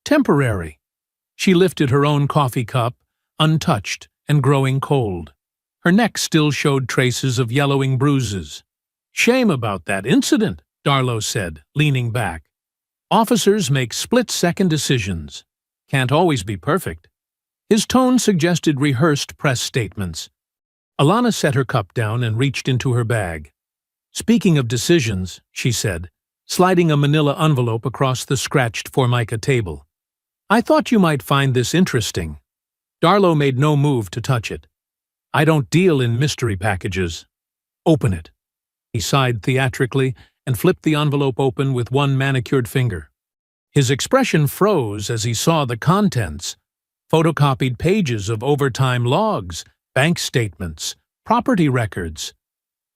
Temporary. She lifted her own coffee cup, untouched and growing cold. Her neck still showed traces of yellowing bruises. Shame about that incident, Darlow said, leaning back. Officers make split-second decisions. Can't always be perfect. His tone suggested rehearsed press statements. Alana set her cup down and reached into her bag. Speaking of decisions, she said, sliding a manila envelope across the scratched Formica table. I thought you might find this interesting. Darlow made no move to touch it. I don't deal in mystery packages. Open it. He sighed theatrically and flipped the envelope open with one manicured finger. His expression froze as he saw the contents. Photocopied pages of overtime logs, bank statements, property records.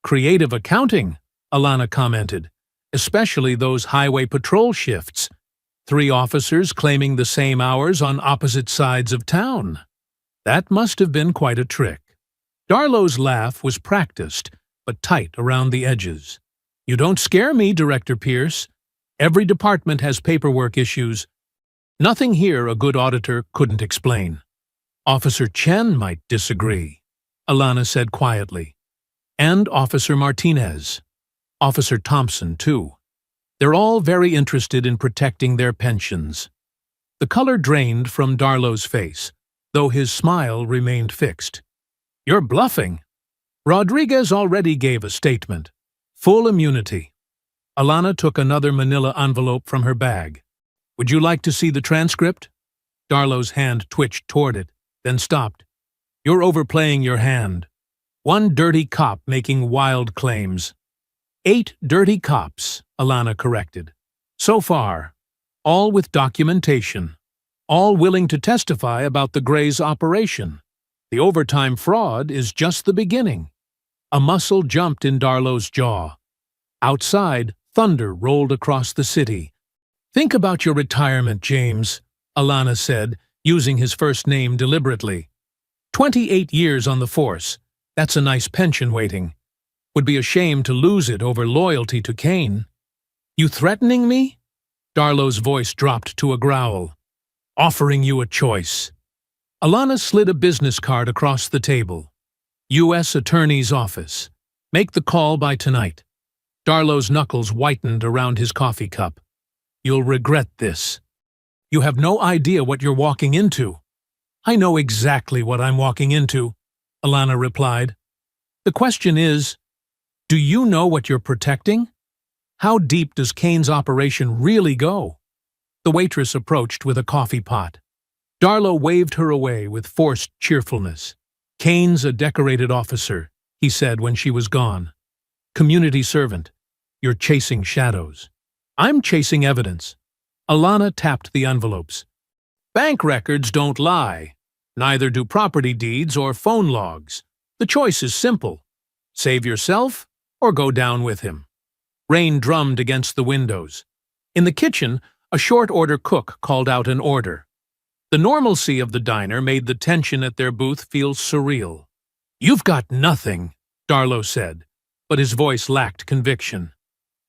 Creative accounting, Alana commented, especially those highway patrol shifts. 3 officers claiming the same hours on opposite sides of town. That must have been quite a trick. Darlow's laugh was practiced, but tight around the edges. You don't scare me, Director Pierce. Every department has paperwork issues. Nothing here a good auditor couldn't explain. Officer Chen might disagree, Alana said quietly. And Officer Martinez. Officer Thompson, too. They're all very interested in protecting their pensions. The color drained from Darlow's face, though his smile remained fixed. You're bluffing. Rodriguez already gave a statement. Full immunity. Alana took another manila envelope from her bag. Would you like to see the transcript? Darlow's hand twitched toward it, then stopped. You're overplaying your hand. One dirty cop making wild claims. 8 dirty cops, Alana corrected. So far, all with documentation. All willing to testify about the Gray's operation. The overtime fraud is just the beginning. A muscle jumped in Darlow's jaw. Outside, thunder rolled across the city. Think about your retirement, James, Alana said, using his first name deliberately. 28 years on the force. That's a nice pension waiting. Would be a shame to lose it over loyalty to Kane. You threatening me? Darlow's voice dropped to a growl. Offering you a choice. Alana slid a business card across the table. U.S. Attorney's Office. Make the call by tonight. Darlow's knuckles whitened around his coffee cup. You'll regret this. You have no idea what you're walking into. I know exactly what I'm walking into, Alana replied. The question is, do you know what you're protecting? How deep does Kane's operation really go? The waitress approached with a coffee pot. Darlow waved her away with forced cheerfulness. Kane's a decorated officer, he said when she was gone. Community servant. You're chasing shadows. I'm chasing evidence. Alana tapped the envelopes. Bank records don't lie. Neither do property deeds or phone logs. The choice is simple. Save yourself or go down with him. Rain drummed against the windows. In the kitchen, a short-order cook called out an order. The normalcy of the diner made the tension at their booth feel surreal. You've got nothing, Darlow said, but his voice lacked conviction.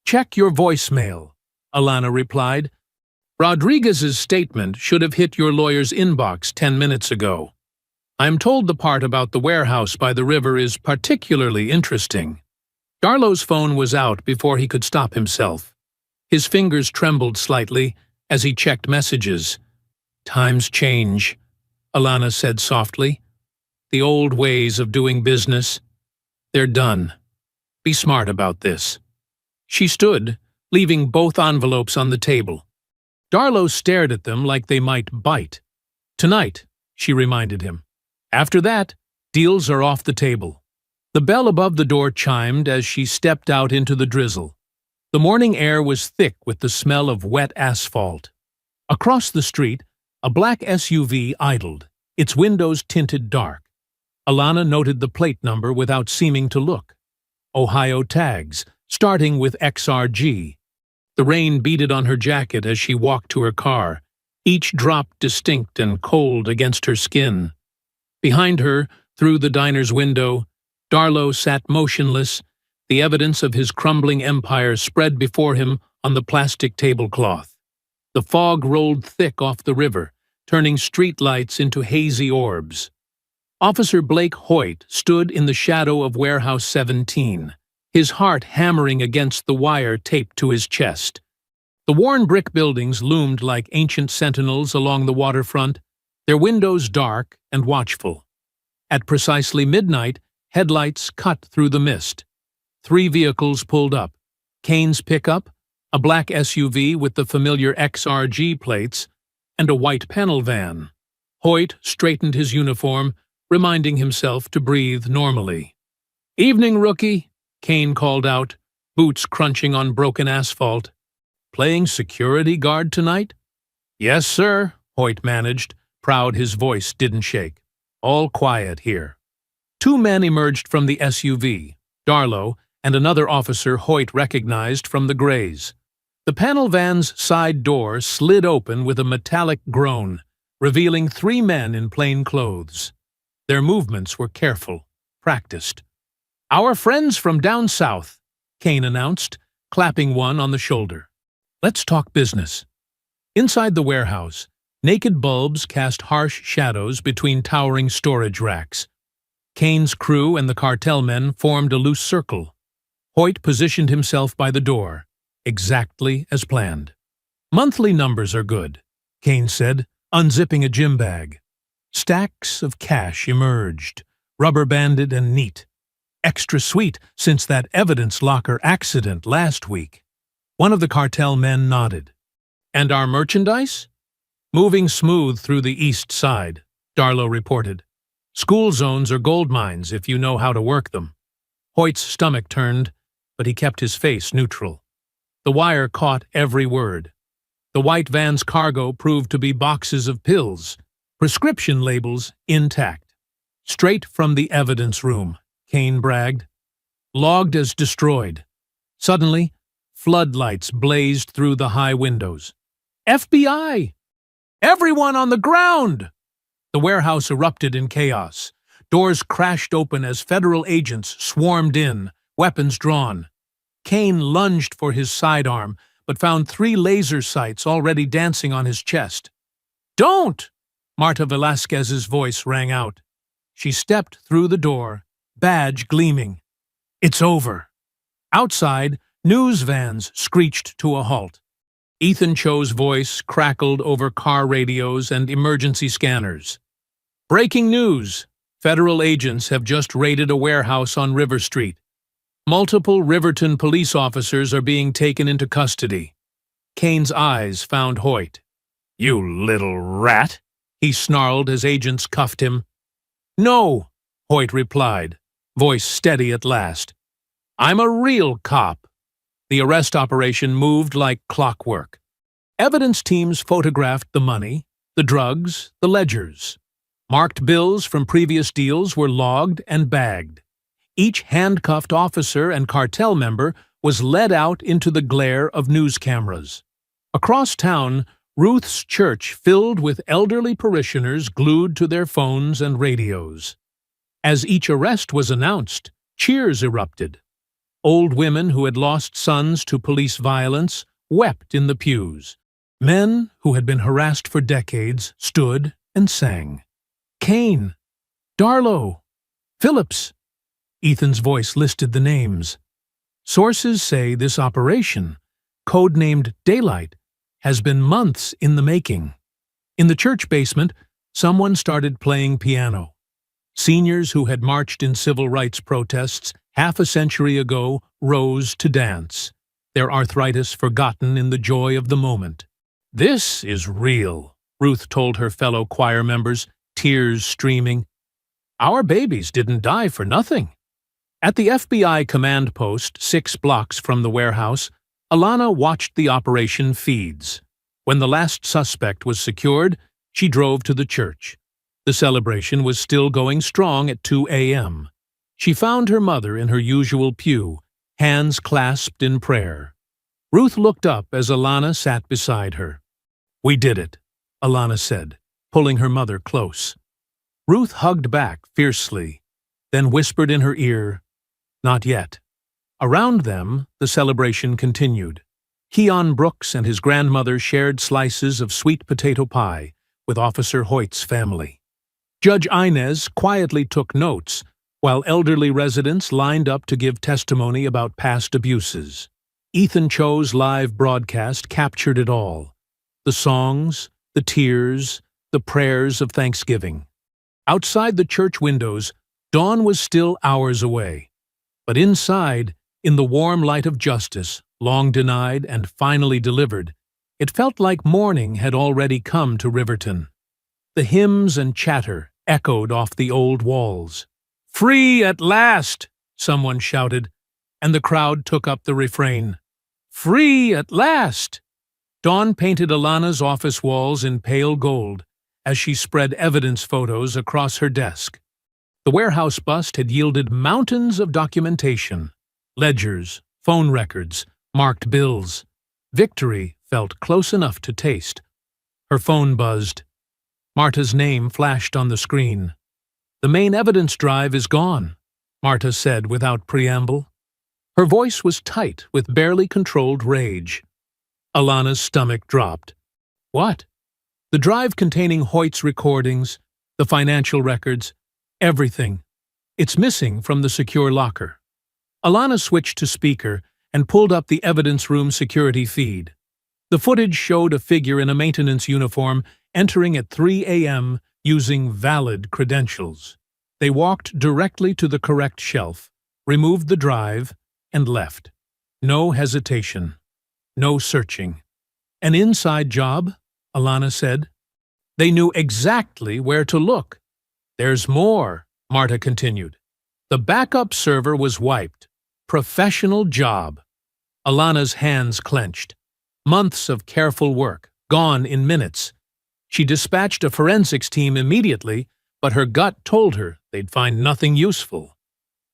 Check your voicemail, Alana replied. Rodriguez's statement should have hit your lawyer's inbox 10 minutes ago. I'm told the part about the warehouse by the river is particularly interesting. Darlow's phone was out before he could stop himself. His fingers trembled slightly as he checked messages. Times change, Alana said softly. The old ways of doing business. They're done. Be smart about this. She stood, leaving both envelopes on the table. Darlow stared at them like they might bite. Tonight, she reminded him. After that, deals are off the table. The bell above the door chimed as she stepped out into the drizzle. The morning air was thick with the smell of wet asphalt. Across the street, a black SUV idled, its windows tinted dark. Alana noted the plate number without seeming to look. Ohio tags, starting with XRG. The rain beaded on her jacket as she walked to her car, each drop distinct and cold against her skin. Behind her, through the diner's window, Darlow sat motionless, the evidence of his crumbling empire spread before him on the plastic tablecloth. The fog rolled thick off the river, turning streetlights into hazy orbs. Officer Blake Hoyt stood in the shadow of Warehouse 17, his heart hammering against the wire taped to his chest. The worn brick buildings loomed like ancient sentinels along the waterfront, their windows dark and watchful. At precisely midnight, headlights cut through the mist. 3 vehicles pulled up: Kane's pickup, a black SUV with the familiar XRG plates, and a white panel van. Hoyt straightened his uniform, reminding himself to breathe normally. "Evening, rookie," Kane called out, boots crunching on broken asphalt. "Playing security guard tonight?" "Yes, sir," Hoyt managed, proud his voice didn't shake. "All quiet here." 2 men emerged from the SUV, Darlow and another officer Hoyt recognized from the Greys. The panel van's side door slid open with a metallic groan, revealing 3 men in plain clothes. Their movements were careful, practiced. "Our friends from down south," Kane announced, clapping one on the shoulder. "Let's talk business." Inside the warehouse, naked bulbs cast harsh shadows between towering storage racks. Kane's crew and the cartel men formed a loose circle. Hoyt positioned himself by the door, exactly as planned. "Monthly numbers are good," Kane said, unzipping a gym bag. Stacks of cash emerged, rubber-banded and neat. Extra sweet since that evidence locker accident last week. One of the cartel men nodded. "And our merchandise?" "Moving smooth through the east side," Darlow reported. "School zones are gold mines if you know how to work them." Hoyt's stomach turned, but he kept his face neutral. The wire caught every word. The white van's cargo proved to be boxes of pills, prescription labels intact. "Straight from the evidence room," Kane bragged. "Logged as destroyed." Suddenly, floodlights blazed through the high windows. "FBI! Everyone on the ground!" The warehouse erupted in chaos. Doors crashed open as federal agents swarmed in, weapons drawn. Kane lunged for his sidearm, but found 3 laser sights already dancing on his chest. "Don't!" Marta Velasquez's voice rang out. She stepped through the door, badge gleaming. "It's over." Outside, news vans screeched to a halt. Ethan Cho's voice crackled over car radios and emergency scanners. "Breaking news! Federal agents have just raided a warehouse on River Street. Multiple Riverton police officers are being taken into custody." Kane's eyes found Hoyt. "You little rat!" he snarled as agents cuffed him. "No," Hoyt replied, voice steady at last. "I'm a real cop." The arrest operation moved like clockwork. Evidence teams photographed the money, the drugs, the ledgers. Marked bills from previous deals were logged and bagged. Each handcuffed officer and cartel member was led out into the glare of news cameras. Across town, Ruth's church filled with elderly parishioners glued to their phones and radios. As each arrest was announced, cheers erupted. Old women who had lost sons to police violence wept in the pews. Men who had been harassed for decades stood and sang. "Kane! Darlow! Phillips!" Ethan's voice listed the names. "Sources say this operation, codenamed Daylight, has been months in the making." In the church basement, someone started playing piano. Seniors who had marched in civil rights protests half a century ago rose to dance, their arthritis forgotten in the joy of the moment. "This is real," Ruth told her fellow choir members, tears streaming. "Our babies didn't die for nothing." At the FBI command post 6 blocks from the warehouse, Alana watched the operation feeds. When the last suspect was secured, she drove to the church. The celebration was still going strong at 2 a.m. She found her mother in her usual pew, hands clasped in prayer. Ruth looked up as Alana sat beside her. "We did it," Alana said, pulling her mother close. Ruth hugged back fiercely, then whispered in her ear, "Not yet." Around them, the celebration continued. Keon Brooks and his grandmother shared slices of sweet potato pie with Officer Hoyt's family. Judge Inez quietly took notes, while elderly residents lined up to give testimony about past abuses. Ethan Cho's live broadcast captured it all: the songs, the tears, the prayers of thanksgiving. Outside the church windows, dawn was still hours away. But inside, in the warm light of justice, long denied and finally delivered, it felt like morning had already come to Riverton. The hymns and chatter echoed off the old walls. "Free at last!" someone shouted, and the crowd took up the refrain. "Free at last!" Dawn painted Alana's office walls in pale gold as she spread evidence photos across her desk. The warehouse bust had yielded mountains of documentation: ledgers, phone records, marked bills. Victory felt close enough to taste. Her phone buzzed. Marta's name flashed on the screen. "The main evidence drive is gone," Marta said without preamble. Her voice was tight with barely controlled rage. Alana's stomach dropped. "What?" "The drive containing Hoyt's recordings, the financial records, everything. It's missing from the secure locker." Alana switched to speaker and pulled up the evidence room security feed. The footage showed a figure in a maintenance uniform entering at 3 a.m. using valid credentials. They walked directly to the correct shelf, removed the drive, and left. No hesitation. No searching. "An inside job," Alana said. "They knew exactly where to look." "There's more," Marta continued. "The backup server was wiped. Professional job." Alana's hands clenched. Months of careful work, gone in minutes. She dispatched a forensics team immediately, but her gut told her they'd find nothing useful.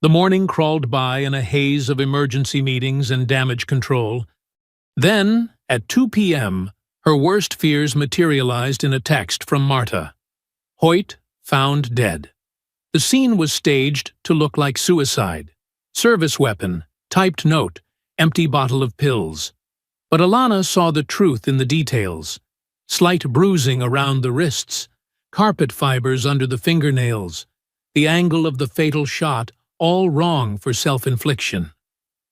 The morning crawled by in a haze of emergency meetings and damage control. Then, at 2 p.m., her worst fears materialized in a text from Marta. "Hoyt found dead." The scene was staged to look like suicide. Service weapon, typed note, empty bottle of pills. But Alana saw the truth in the details. Slight bruising around the wrists, carpet fibers under the fingernails, the angle of the fatal shot, all wrong for self-infliction.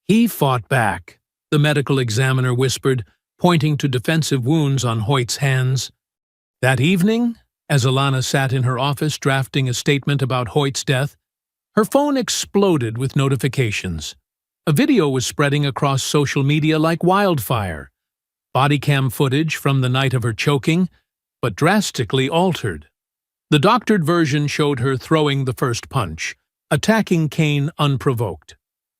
"He fought back," the medical examiner whispered, pointing to defensive wounds on Hoyt's hands. That evening, as Alana sat in her office drafting a statement about Hoyt's death, her phone exploded with notifications. A video was spreading across social media like wildfire. Body cam footage from the night of her choking, but drastically altered. The doctored version showed her throwing the first punch, attacking Kane unprovoked.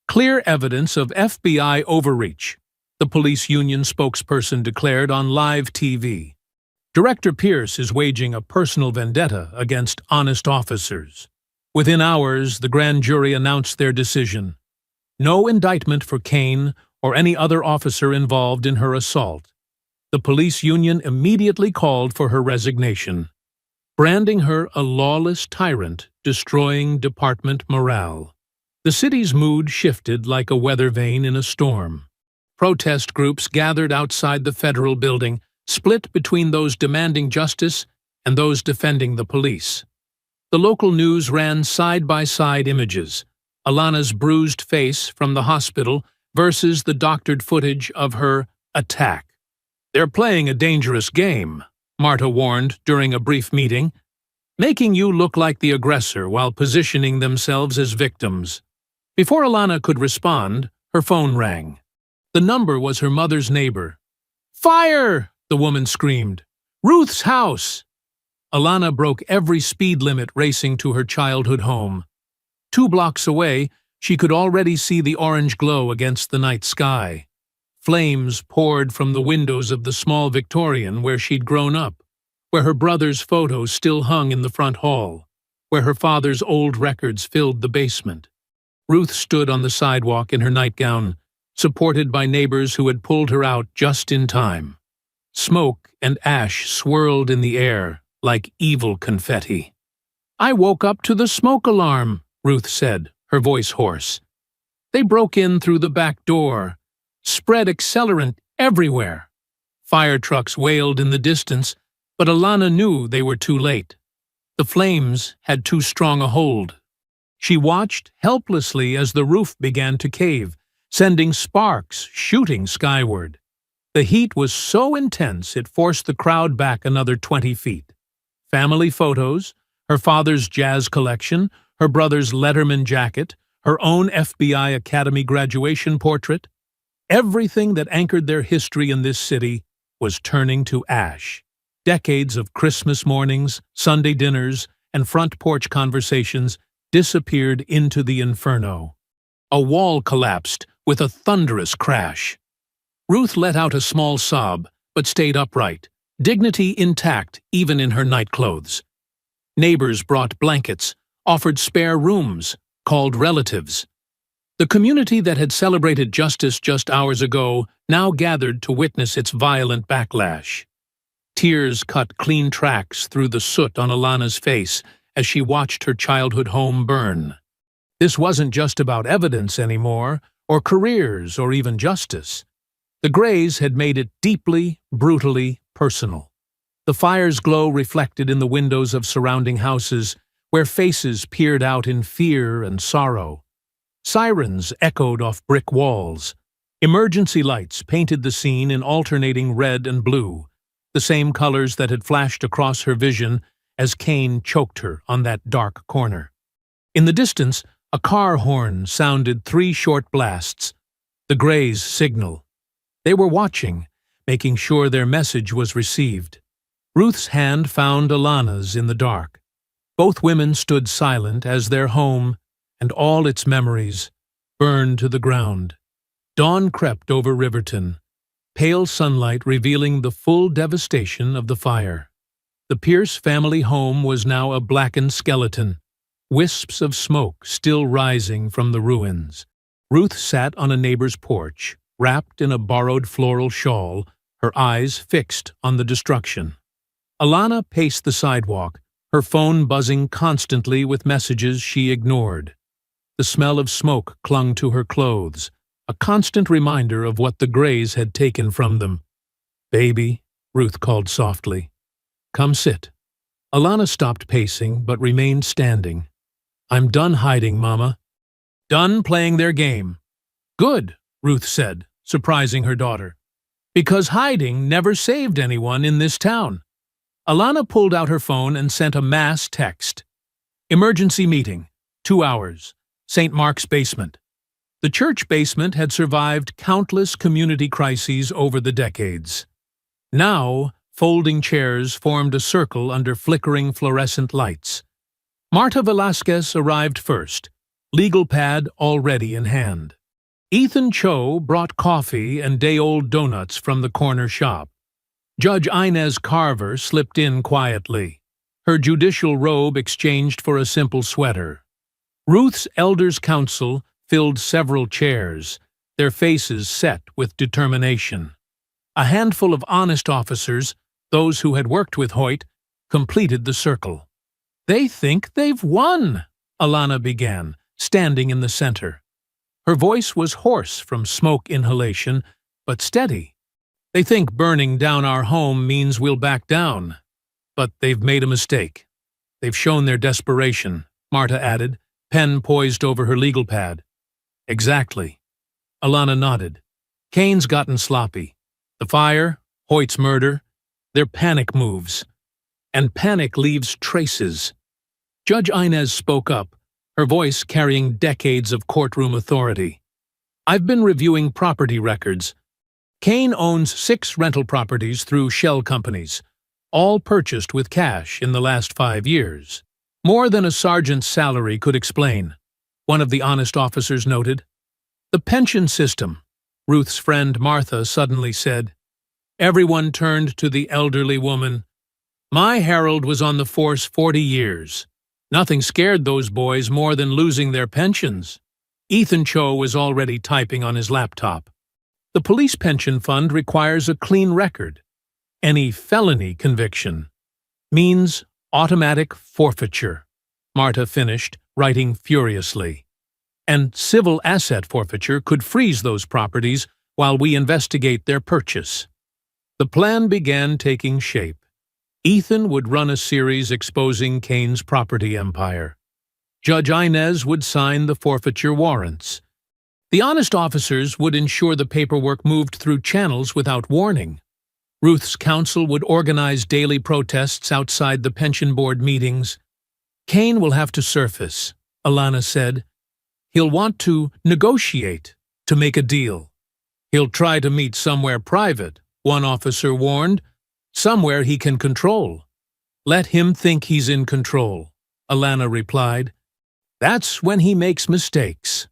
"Clear evidence of FBI overreach," the police union spokesperson declared on live TV. "Director Pierce is waging a personal vendetta against honest officers." Within hours, the grand jury announced their decision. No indictment for Kane or any other officer involved in her assault. The police union immediately called for her resignation, branding her a lawless tyrant destroying department morale. The city's mood shifted like a weather vane in a storm. Protest groups gathered outside the federal building, split between those demanding justice and those defending the police. The local news ran side-by-side images: Alana's bruised face from the hospital versus the doctored footage of her attack. "They're playing a dangerous game," Marta warned during a brief meeting, "making you look like the aggressor while positioning themselves as victims." Before Alana could respond, her phone rang. The number was her mother's neighbor. "Fire!" the woman screamed. "Ruth's house!" Alana broke every speed limit racing to her childhood home. 2 blocks away, she could already see the orange glow against the night sky. Flames poured from the windows of the small Victorian where she'd grown up, where her brother's photos still hung in the front hall, where her father's old records filled the basement. Ruth stood on the sidewalk in her nightgown, supported by neighbors who had pulled her out just in time. Smoke and ash swirled in the air like evil confetti. "I woke up to the smoke alarm," Ruth said, her voice hoarse. "They broke in through the back door, spread accelerant everywhere." Fire trucks wailed in the distance, but Alana knew they were too late. The flames had too strong a hold. She watched helplessly as the roof began to cave, sending sparks shooting skyward. The heat was so intense it forced the crowd back another 20 feet. Family photos, her father's jazz collection, her brother's Letterman jacket, her own FBI Academy graduation portrait, everything that anchored their history in this city was turning to ash. Decades of Christmas mornings, Sunday dinners, and front porch conversations disappeared into the inferno. A wall collapsed with a thunderous crash. Ruth let out a small sob, but stayed upright, dignity intact even in her nightclothes. Neighbors brought blankets, offered spare rooms, called relatives. The community that had celebrated justice just hours ago now gathered to witness its violent backlash. Tears cut clean tracks through the soot on Alana's face as she watched her childhood home burn. This wasn't just about evidence anymore, or careers, or even justice. The Greys had made it deeply, brutally personal. The fire's glow reflected in the windows of surrounding houses, where faces peered out in fear and sorrow. Sirens echoed off brick walls. Emergency lights painted the scene in alternating red and blue, the same colors that had flashed across her vision as Kane choked her on that dark corner. In the distance, a car horn sounded 3 short blasts, the Greys' signal. They were watching, making sure their message was received. Ruth's hand found Alana's in the dark. Both women stood silent as their home, and all its memories, burned to the ground. Dawn crept over Riverton, pale sunlight revealing the full devastation of the fire. The Pierce family home was now a blackened skeleton, wisps of smoke still rising from the ruins. Ruth sat on a neighbor's porch, wrapped in a borrowed floral shawl, her eyes fixed on the destruction. Alana paced the sidewalk, her phone buzzing constantly with messages she ignored. The smell of smoke clung to her clothes, a constant reminder of what the Greys had taken from them. "Baby," Ruth called softly. "Come sit." Alana stopped pacing but remained standing. "I'm done hiding, Mama." "Done playing their game." "Good," Ruth said, surprising her daughter. "Because hiding never saved anyone in this town." Alana pulled out her phone and sent a mass text. "Emergency meeting. 2 hours. St. Mark's basement." The church basement had survived countless community crises over the decades. Now, folding chairs formed a circle under flickering fluorescent lights. Marta Velasquez arrived first, legal pad already in hand. Ethan Cho brought coffee and day-old donuts from the corner shop. Judge Inez Carver slipped in quietly, her judicial robe exchanged for a simple sweater. Ruth's elders' council filled several chairs, their faces set with determination. A handful of honest officers, those who had worked with Hoyt, completed the circle. "They think they've won," Alana began, standing in the center. Her voice was hoarse from smoke inhalation, but steady. "They think burning down our home means we'll back down. But they've made a mistake. They've shown their desperation," Marta added, pen poised over her legal pad. "Exactly." Alana nodded. "Kane's gotten sloppy. The fire, Hoyt's murder, they're panic moves. And panic leaves traces." Judge Inez spoke up, her voice carrying decades of courtroom authority. "I've been reviewing property records. Kane owns 6 rental properties through shell companies, all purchased with cash in the last 5 years. More than a sergeant's salary could explain," one of the honest officers noted. "The pension system," Ruth's friend Martha suddenly said. Everyone turned to the elderly woman. "My Harold was on the force 40 years. Nothing scared those boys more than losing their pensions." Ethan Cho was already typing on his laptop. The police pension fund requires a clean record. Any felony conviction means automatic forfeiture, Marta finished, writing furiously. And civil asset forfeiture could freeze those properties while we investigate their purchase. The plan began taking shape. Ethan would run a series exposing Kane's property empire. Judge Inez would sign the forfeiture warrants. The honest officers would ensure the paperwork moved through channels without warning. Ruth's counsel would organize daily protests outside the pension board meetings. Kane will have to surface, Alana said. He'll want to negotiate, to make a deal. He'll try to meet somewhere private, one officer warned, somewhere he can control. Let him think he's in control, Alana replied. That's when he makes mistakes.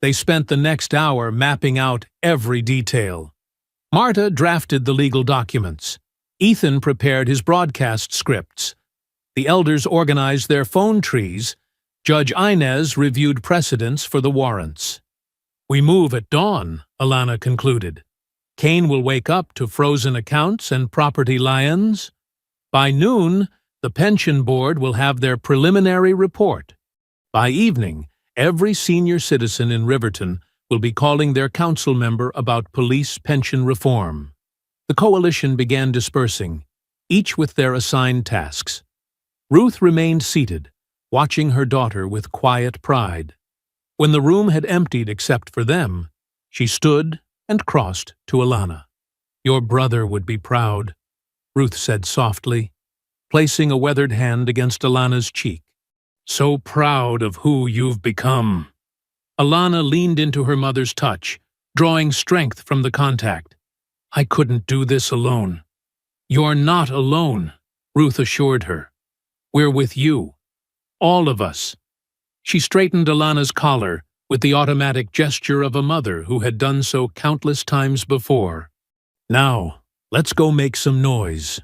They spent the next hour mapping out every detail. Marta drafted the legal documents. Ethan prepared his broadcast scripts. The elders organized their phone trees. Judge Inez reviewed precedents for the warrants. We move at dawn, Alana concluded. Kane will wake up to frozen accounts and property liens. By noon, the pension board will have their preliminary report. By evening, every senior citizen in Riverton will be calling their council member about police pension reform. The coalition began dispersing, each with their assigned tasks. Ruth remained seated, watching her daughter with quiet pride. When the room had emptied except for them, she stood and crossed to Alana. Your brother would be proud, Ruth said softly, placing a weathered hand against Alana's cheek. So proud of who you've become. Alana leaned into her mother's touch, drawing strength from the contact. I couldn't do this alone. You're not alone, Ruth assured her. We're with you. All of us. She straightened Alana's collar with the automatic gesture of a mother who had done so countless times before. Now, let's go make some noise.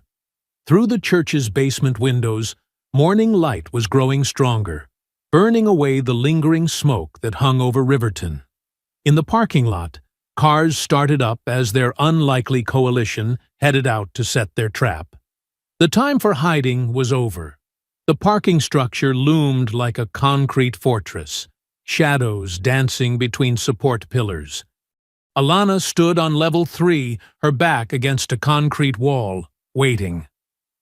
Through the church's basement windows, morning light was growing stronger, burning away the lingering smoke that hung over Riverton. In the parking lot, cars started up as their unlikely coalition headed out to set their trap. The time for hiding was over. The parking structure loomed like a concrete fortress, shadows dancing between support pillars. Alana stood on level 3, her back against a concrete wall, waiting.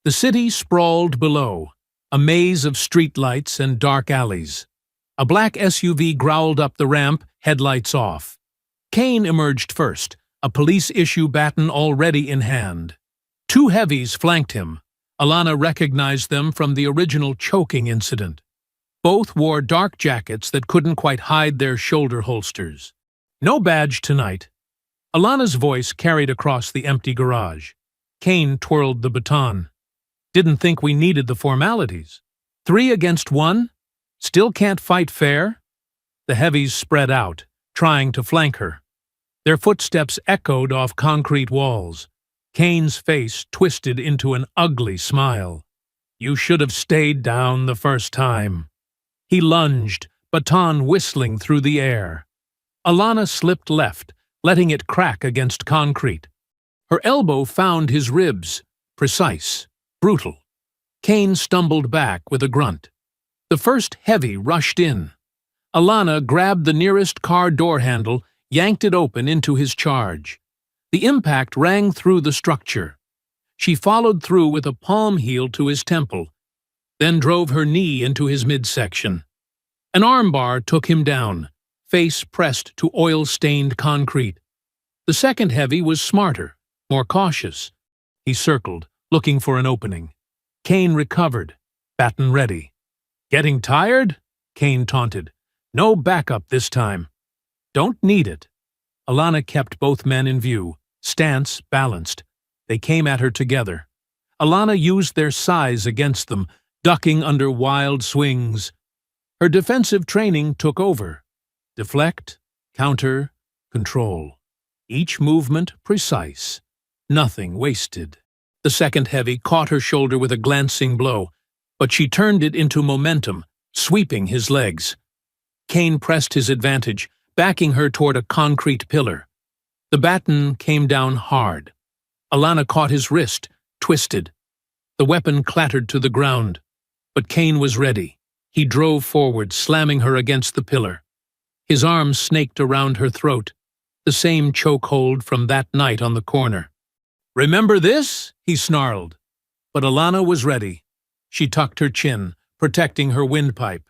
The city sprawled below, a maze of streetlights and dark alleys. A black SUV growled up the ramp, headlights off. Kane emerged first, a police-issue baton already in hand. 2 heavies flanked him. Alana recognized them from the original choking incident. Both wore dark jackets that couldn't quite hide their shoulder holsters. No badge tonight. Alana's voice carried across the empty garage. Kane twirled the baton. Didn't think we needed the formalities. 3 against 1? Still can't fight fair? The heavies spread out, trying to flank her. Their footsteps echoed off concrete walls. Kane's face twisted into an ugly smile. You should have stayed down the first time. He lunged, baton whistling through the air. Alana slipped left, letting it crack against concrete. Her elbow found his ribs, precise, brutal. Kane stumbled back with a grunt. The first heavy rushed in. Alana grabbed the nearest car door handle, yanked it open into his charge. The impact rang through the structure. She followed through with a palm heel to his temple, then drove her knee into his midsection. An armbar took him down, face pressed to oil-stained concrete. The second heavy was smarter, more cautious. He circled, looking for an opening. Kane recovered, baton ready. Getting tired? Kane taunted. No backup this time. Don't need it. Alana kept both men in view, stance balanced. They came at her together. Alana used their size against them, ducking under wild swings. Her defensive training took over. Deflect, counter, control. Each movement precise. Nothing wasted. The second heavy caught her shoulder with a glancing blow, but she turned it into momentum, sweeping his legs. Kane pressed his advantage, backing her toward a concrete pillar. The baton came down hard. Alana caught his wrist, twisted. The weapon clattered to the ground, but Kane was ready. He drove forward, slamming her against the pillar. His arms snaked around her throat, the same chokehold from that night on the corner. "Remember this?" he snarled. But Alana was ready. She tucked her chin, protecting her windpipe.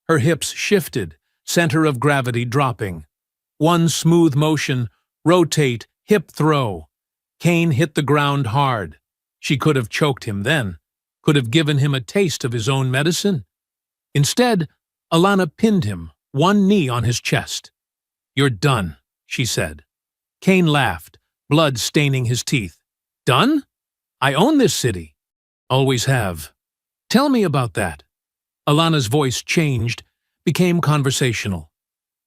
Her hips shifted, center of gravity dropping. One smooth motion, rotate, hip throw. Kane hit the ground hard. She could have choked him then, could have given him a taste of his own medicine. Instead, Alana pinned him, one knee on his chest. "You're done," she said. Kane laughed, blood staining his teeth. "Done? I own this city. Always have. Tell me about that." Alana's voice changed, became conversational.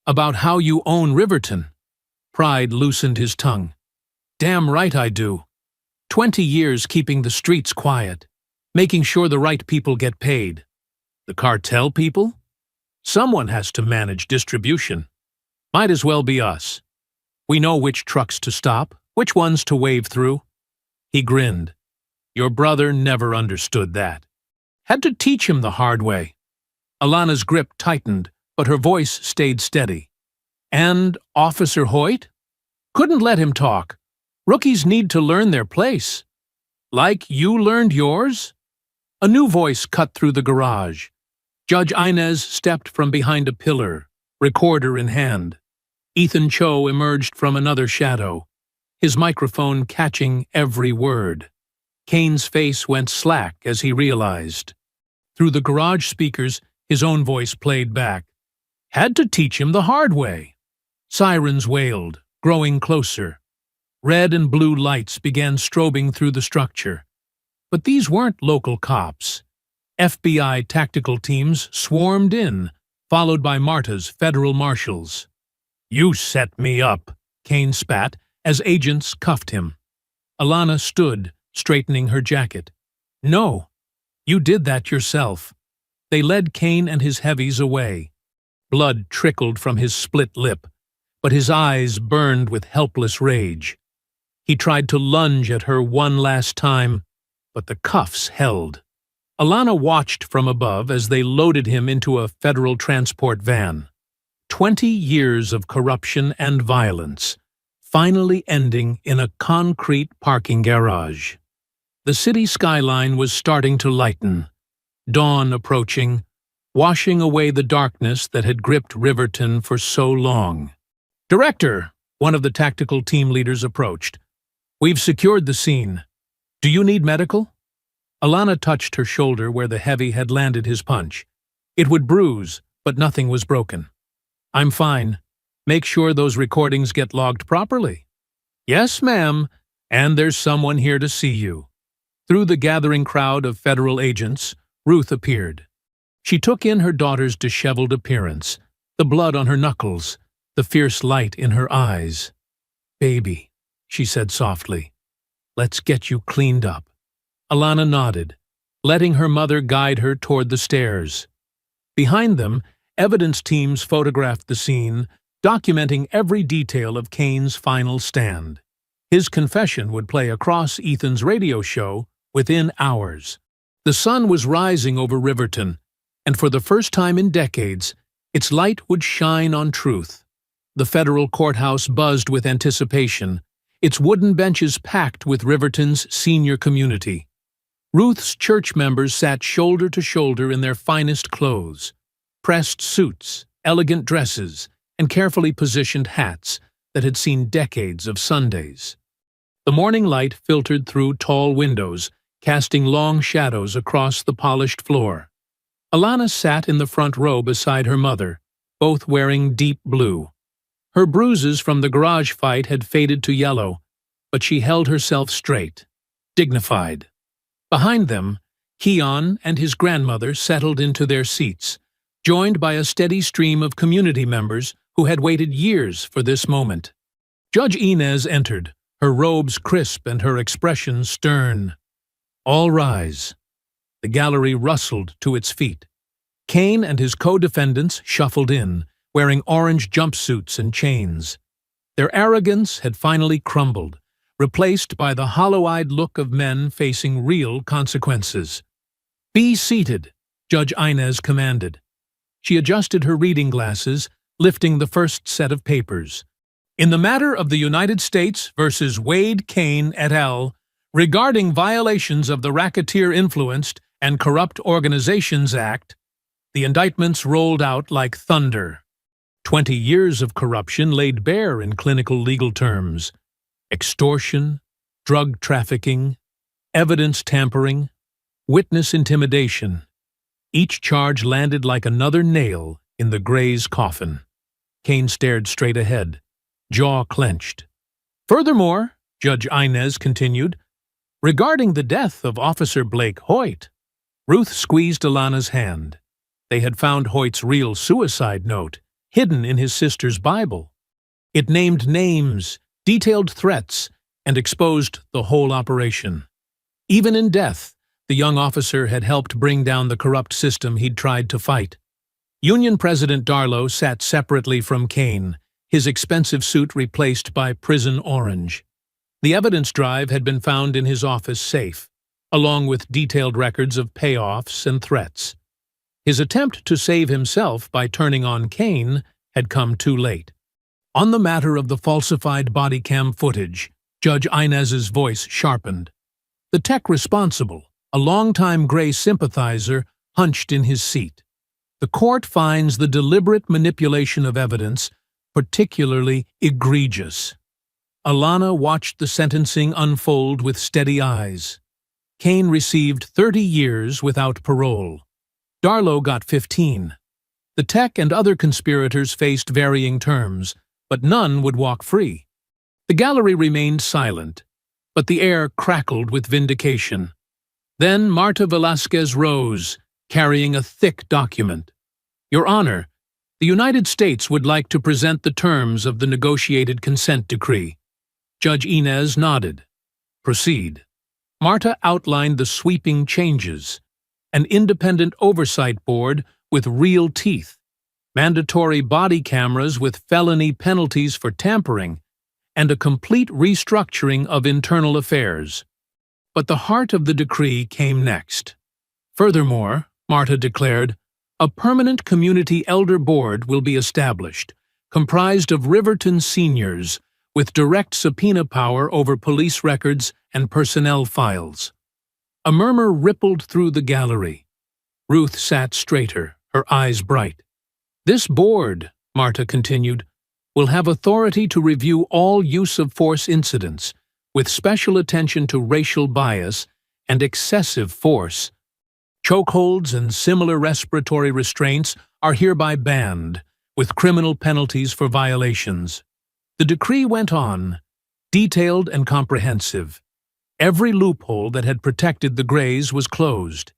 "About how you own Riverton." Pride loosened his tongue. "Damn right I do. 20 years keeping the streets quiet, making sure the right people get paid. The cartel people? Someone has to manage distribution. Might as well be us. We know which trucks to stop, which ones to wave through." He grinned. "Your brother never understood that. Had to teach him the hard way." Alana's grip tightened, but her voice stayed steady. "And Officer Hoyt? Couldn't let him talk. Rookies need to learn their place. Like you learned yours?" A new voice cut through the garage. Judge Inez stepped from behind a pillar, recorder in hand. Ethan Cho emerged from another shadow, his microphone catching every word. Kane's face went slack as he realized. Through the garage speakers, his own voice played back. "Had to teach him the hard way." Sirens wailed, growing closer. Red and blue lights began strobing through the structure. But these weren't local cops. FBI tactical teams swarmed in, followed by Marta's federal marshals. "You set me up," Kane spat as agents cuffed him. Alana stood, straightening her jacket. "No, you did that yourself." They led Kane and his heavies away. Blood trickled from his split lip, but his eyes burned with helpless rage. He tried to lunge at her one last time, but the cuffs held. Alana watched from above as they loaded him into a federal transport van. 20 years of corruption and violence, finally ending in a concrete parking garage. The city skyline was starting to lighten, dawn approaching, washing away the darkness that had gripped Riverton for so long. "Director," one of the tactical team leaders approached. "We've secured the scene. Do you need medical?" Alana touched her shoulder where the heavy had landed his punch. It would bruise, but nothing was broken. "I'm fine. Make sure those recordings get logged properly." "Yes, ma'am, and there's someone here to see you." Through the gathering crowd of federal agents, Ruth appeared. She took in her daughter's disheveled appearance, the blood on her knuckles, the fierce light in her eyes. "Baby," she said softly, "let's get you cleaned up." Alana nodded, letting her mother guide her toward the stairs. Behind them, evidence teams photographed the scene, documenting every detail of Kane's final stand. His confession would play across Ethan's radio show within hours. The sun was rising over Riverton, and for the first time in decades, its light would shine on truth. The federal courthouse buzzed with anticipation, its wooden benches packed with Riverton's senior community. Ruth's church members sat shoulder to shoulder in their finest clothes, pressed suits, elegant dresses, and carefully positioned hats that had seen decades of Sundays. The morning light filtered through tall windows, casting long shadows across the polished floor. Alana sat in the front row beside her mother, both wearing deep blue. Her bruises from the garage fight had faded to yellow, but she held herself straight, dignified. Behind them, Keon and his grandmother settled into their seats, joined by a steady stream of community members who had waited years for this moment. Judge Inez entered, her robes crisp and her expression stern. "All rise." The gallery rustled to its feet. Kane and his co-defendants shuffled in, wearing orange jumpsuits and chains. Their arrogance had finally crumbled, replaced by the hollow-eyed look of men facing real consequences. "Be seated," Judge Inez commanded. She adjusted her reading glasses, lifting the first set of papers. In the matter of the United States versus Wade Cain et al., regarding violations of the Racketeer-Influenced and Corrupt Organizations Act, the indictments rolled out like thunder. 20 years of corruption laid bare in clinical legal terms: extortion, drug trafficking, evidence tampering, witness intimidation. Each charge landed like another nail in the Gray's coffin. Cain stared straight ahead, jaw clenched. "Furthermore," Judge Inez continued, "regarding the death of Officer Blake Hoyt." Ruth squeezed Alana's hand. They had found Hoyt's real suicide note, hidden in his sister's Bible. It named names, detailed threats, and exposed the whole operation. Even in death, the young officer had helped bring down the corrupt system he'd tried to fight. Union President Darlow sat separately from Cain, his expensive suit replaced by prison orange. The evidence drive had been found in his office safe, along with detailed records of payoffs and threats. His attempt to save himself by turning on Cain had come too late. On the matter of the falsified body cam footage, Judge Inez's voice sharpened. The tech responsible, a longtime Gray sympathizer, hunched in his seat. The court finds the deliberate manipulation of evidence particularly egregious. Alana watched the sentencing unfold with steady eyes. Cain received 30 years without parole. Darlow got 15. The tech and other conspirators faced varying terms, but none would walk free. The gallery remained silent, but the air crackled with vindication. Then Marta Velasquez rose, carrying a thick document. "Your Honor, the United States would like to present the terms of the negotiated consent decree." Judge Inez nodded. "Proceed." Marta outlined the sweeping changes: an independent oversight board with real teeth, mandatory body cameras with felony penalties for tampering, and a complete restructuring of internal affairs. But the heart of the decree came next. Furthermore, Marta declared, a permanent community elder board will be established, comprised of Riverton seniors, with direct subpoena power over police records and personnel files. A murmur rippled through the gallery. Ruth sat straighter, her eyes bright. "This board," Marta continued, "will have authority to review all use-of-force incidents, with special attention to racial bias and excessive force. Chokeholds and similar respiratory restraints are hereby banned, with criminal penalties for violations." The decree went on, detailed and comprehensive. Every loophole that had protected the Grays was closed.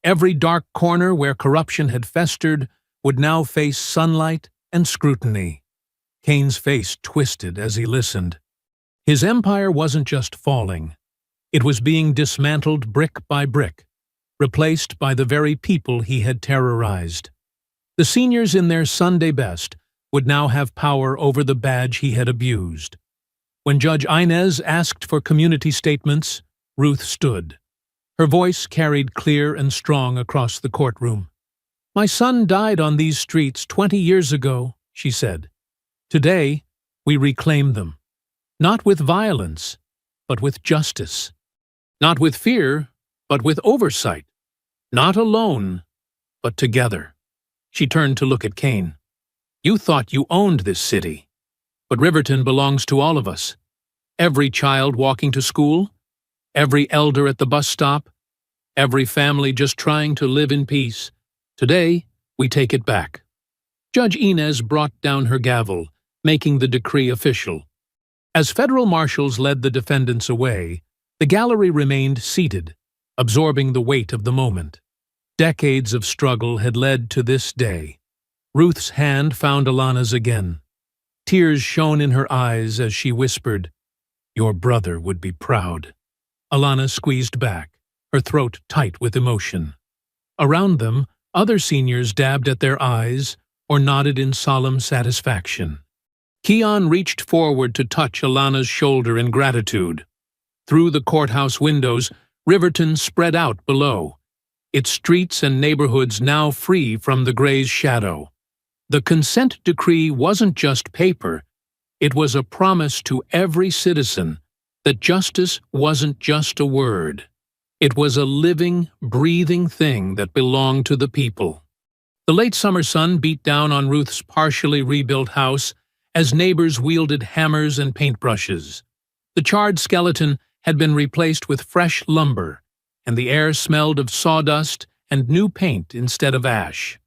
Every dark corner where corruption had festered would now face sunlight and scrutiny. Cain's face twisted as he listened. His empire wasn't just falling. It was being dismantled brick by brick, replaced by the very people he had terrorized. The seniors in their Sunday best would now have power over the badge he had abused. When Judge Inez asked for community statements, Ruth stood. Her voice carried clear and strong across the courtroom. "My son died on these streets 20 years ago," she said. "Today, we reclaim them. Not with violence, but with justice. Not with fear, but with oversight. Not alone, but together." She turned to look at Cain. "You thought you owned this city, but Riverton belongs to all of us. Every child walking to school, every elder at the bus stop, every family just trying to live in peace. Today, we take it back." Judge Inez brought down her gavel, making the decree official. As federal marshals led the defendants away, the gallery remained seated, absorbing the weight of the moment. Decades of struggle had led to this day. Ruth's hand found Alana's again. Tears shone in her eyes as she whispered, "Your brother would be proud." Alana squeezed back, her throat tight with emotion. Around them, other seniors dabbed at their eyes, or nodded in solemn satisfaction. Keon reached forward to touch Alana's shoulder in gratitude. Through the courthouse windows, Riverton spread out below, its streets and neighborhoods now free from the Gray's shadow. The consent decree wasn't just paper, it was a promise to every citizen that justice wasn't just a word. It was a living, breathing thing that belonged to the people. The late summer sun beat down on Ruth's partially rebuilt house as neighbors wielded hammers and paintbrushes. The charred skeleton had been replaced with fresh lumber, and the air smelled of sawdust and new paint instead of ash.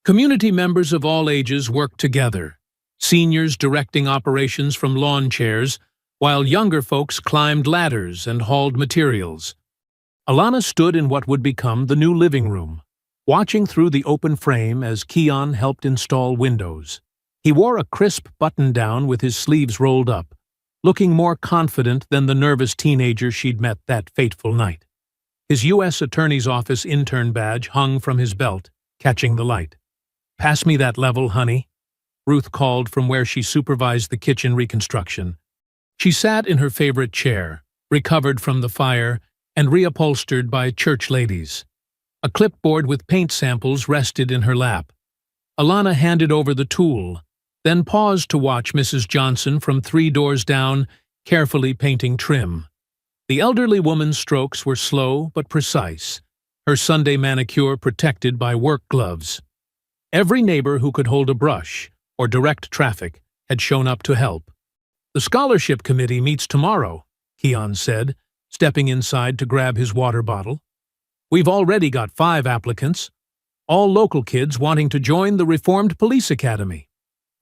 Community members of all ages worked together, seniors directing operations from lawn chairs, while younger folks climbed ladders and hauled materials. Alana stood in what would become the new living room, watching through the open frame as Keon helped install windows. He wore a crisp button-down with his sleeves rolled up, looking more confident than the nervous teenager she'd met that fateful night. His U.S. Attorney's Office intern badge hung from his belt, catching the light. "Pass me that level, honey," Ruth called from where she supervised the kitchen reconstruction. She sat in her favorite chair, recovered from the fire and reupholstered by church ladies. A clipboard with paint samples rested in her lap. Alana handed over the tool, then paused to watch Mrs. Johnson from 3 doors down, carefully painting trim. The elderly woman's strokes were slow but precise, her Sunday manicure protected by work gloves. Every neighbor who could hold a brush or direct traffic had shown up to help. "The scholarship committee meets tomorrow," Keon said, stepping inside to grab his water bottle. "We've already got 5 applicants, all local kids wanting to join the Reformed Police Academy."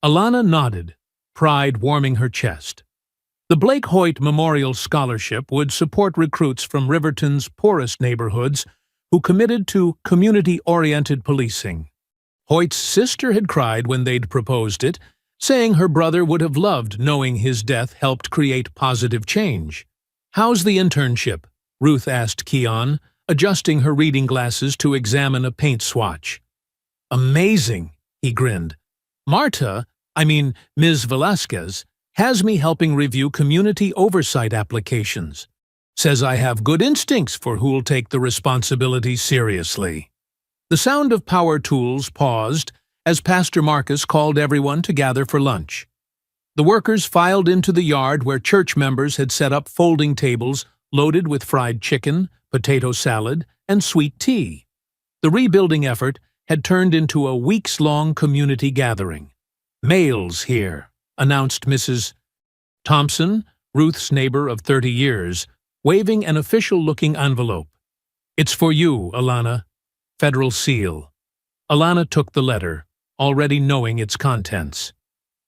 Alana nodded, pride warming her chest. The Blake Hoyt Memorial Scholarship would support recruits from Riverton's poorest neighborhoods who committed to community-oriented policing. Hoyt's sister had cried when they'd proposed it, saying her brother would have loved knowing his death helped create positive change. "How's the internship?" Ruth asked Keon, adjusting her reading glasses to examine a paint swatch. "Amazing," he grinned. Ms. Velasquez, has me helping review community oversight applications. Says I have good instincts for who'll take the responsibility seriously." The sound of power tools paused as Pastor Marcus called everyone to gather for lunch. The workers filed into the yard where church members had set up folding tables loaded with fried chicken, potato salad, and sweet tea. The rebuilding effort had turned into a weeks-long community gathering. "Mail's here," announced Mrs. Thompson, Ruth's neighbor of 30 years, waving an official-looking envelope. "It's for you, Alana. Federal seal." Alana took the letter, already knowing its contents.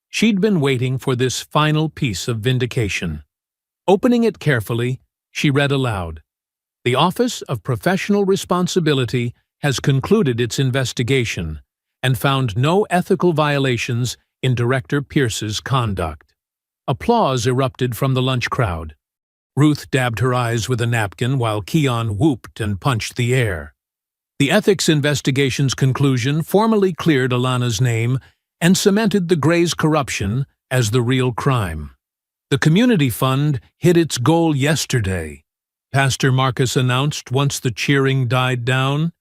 She'd been waiting for this final piece of vindication. Opening it carefully, she read aloud, "The Office of Professional Responsibility has concluded its investigation and found no ethical violations in Director Pierce's conduct." Applause erupted from the lunch crowd. Ruth dabbed her eyes with a napkin while Keon whooped and punched the air. The ethics investigation's conclusion formally cleared Alana's name and cemented the Gray's corruption as the real crime. "The community fund hit its goal yesterday," Pastor Marcus announced once the cheering died down.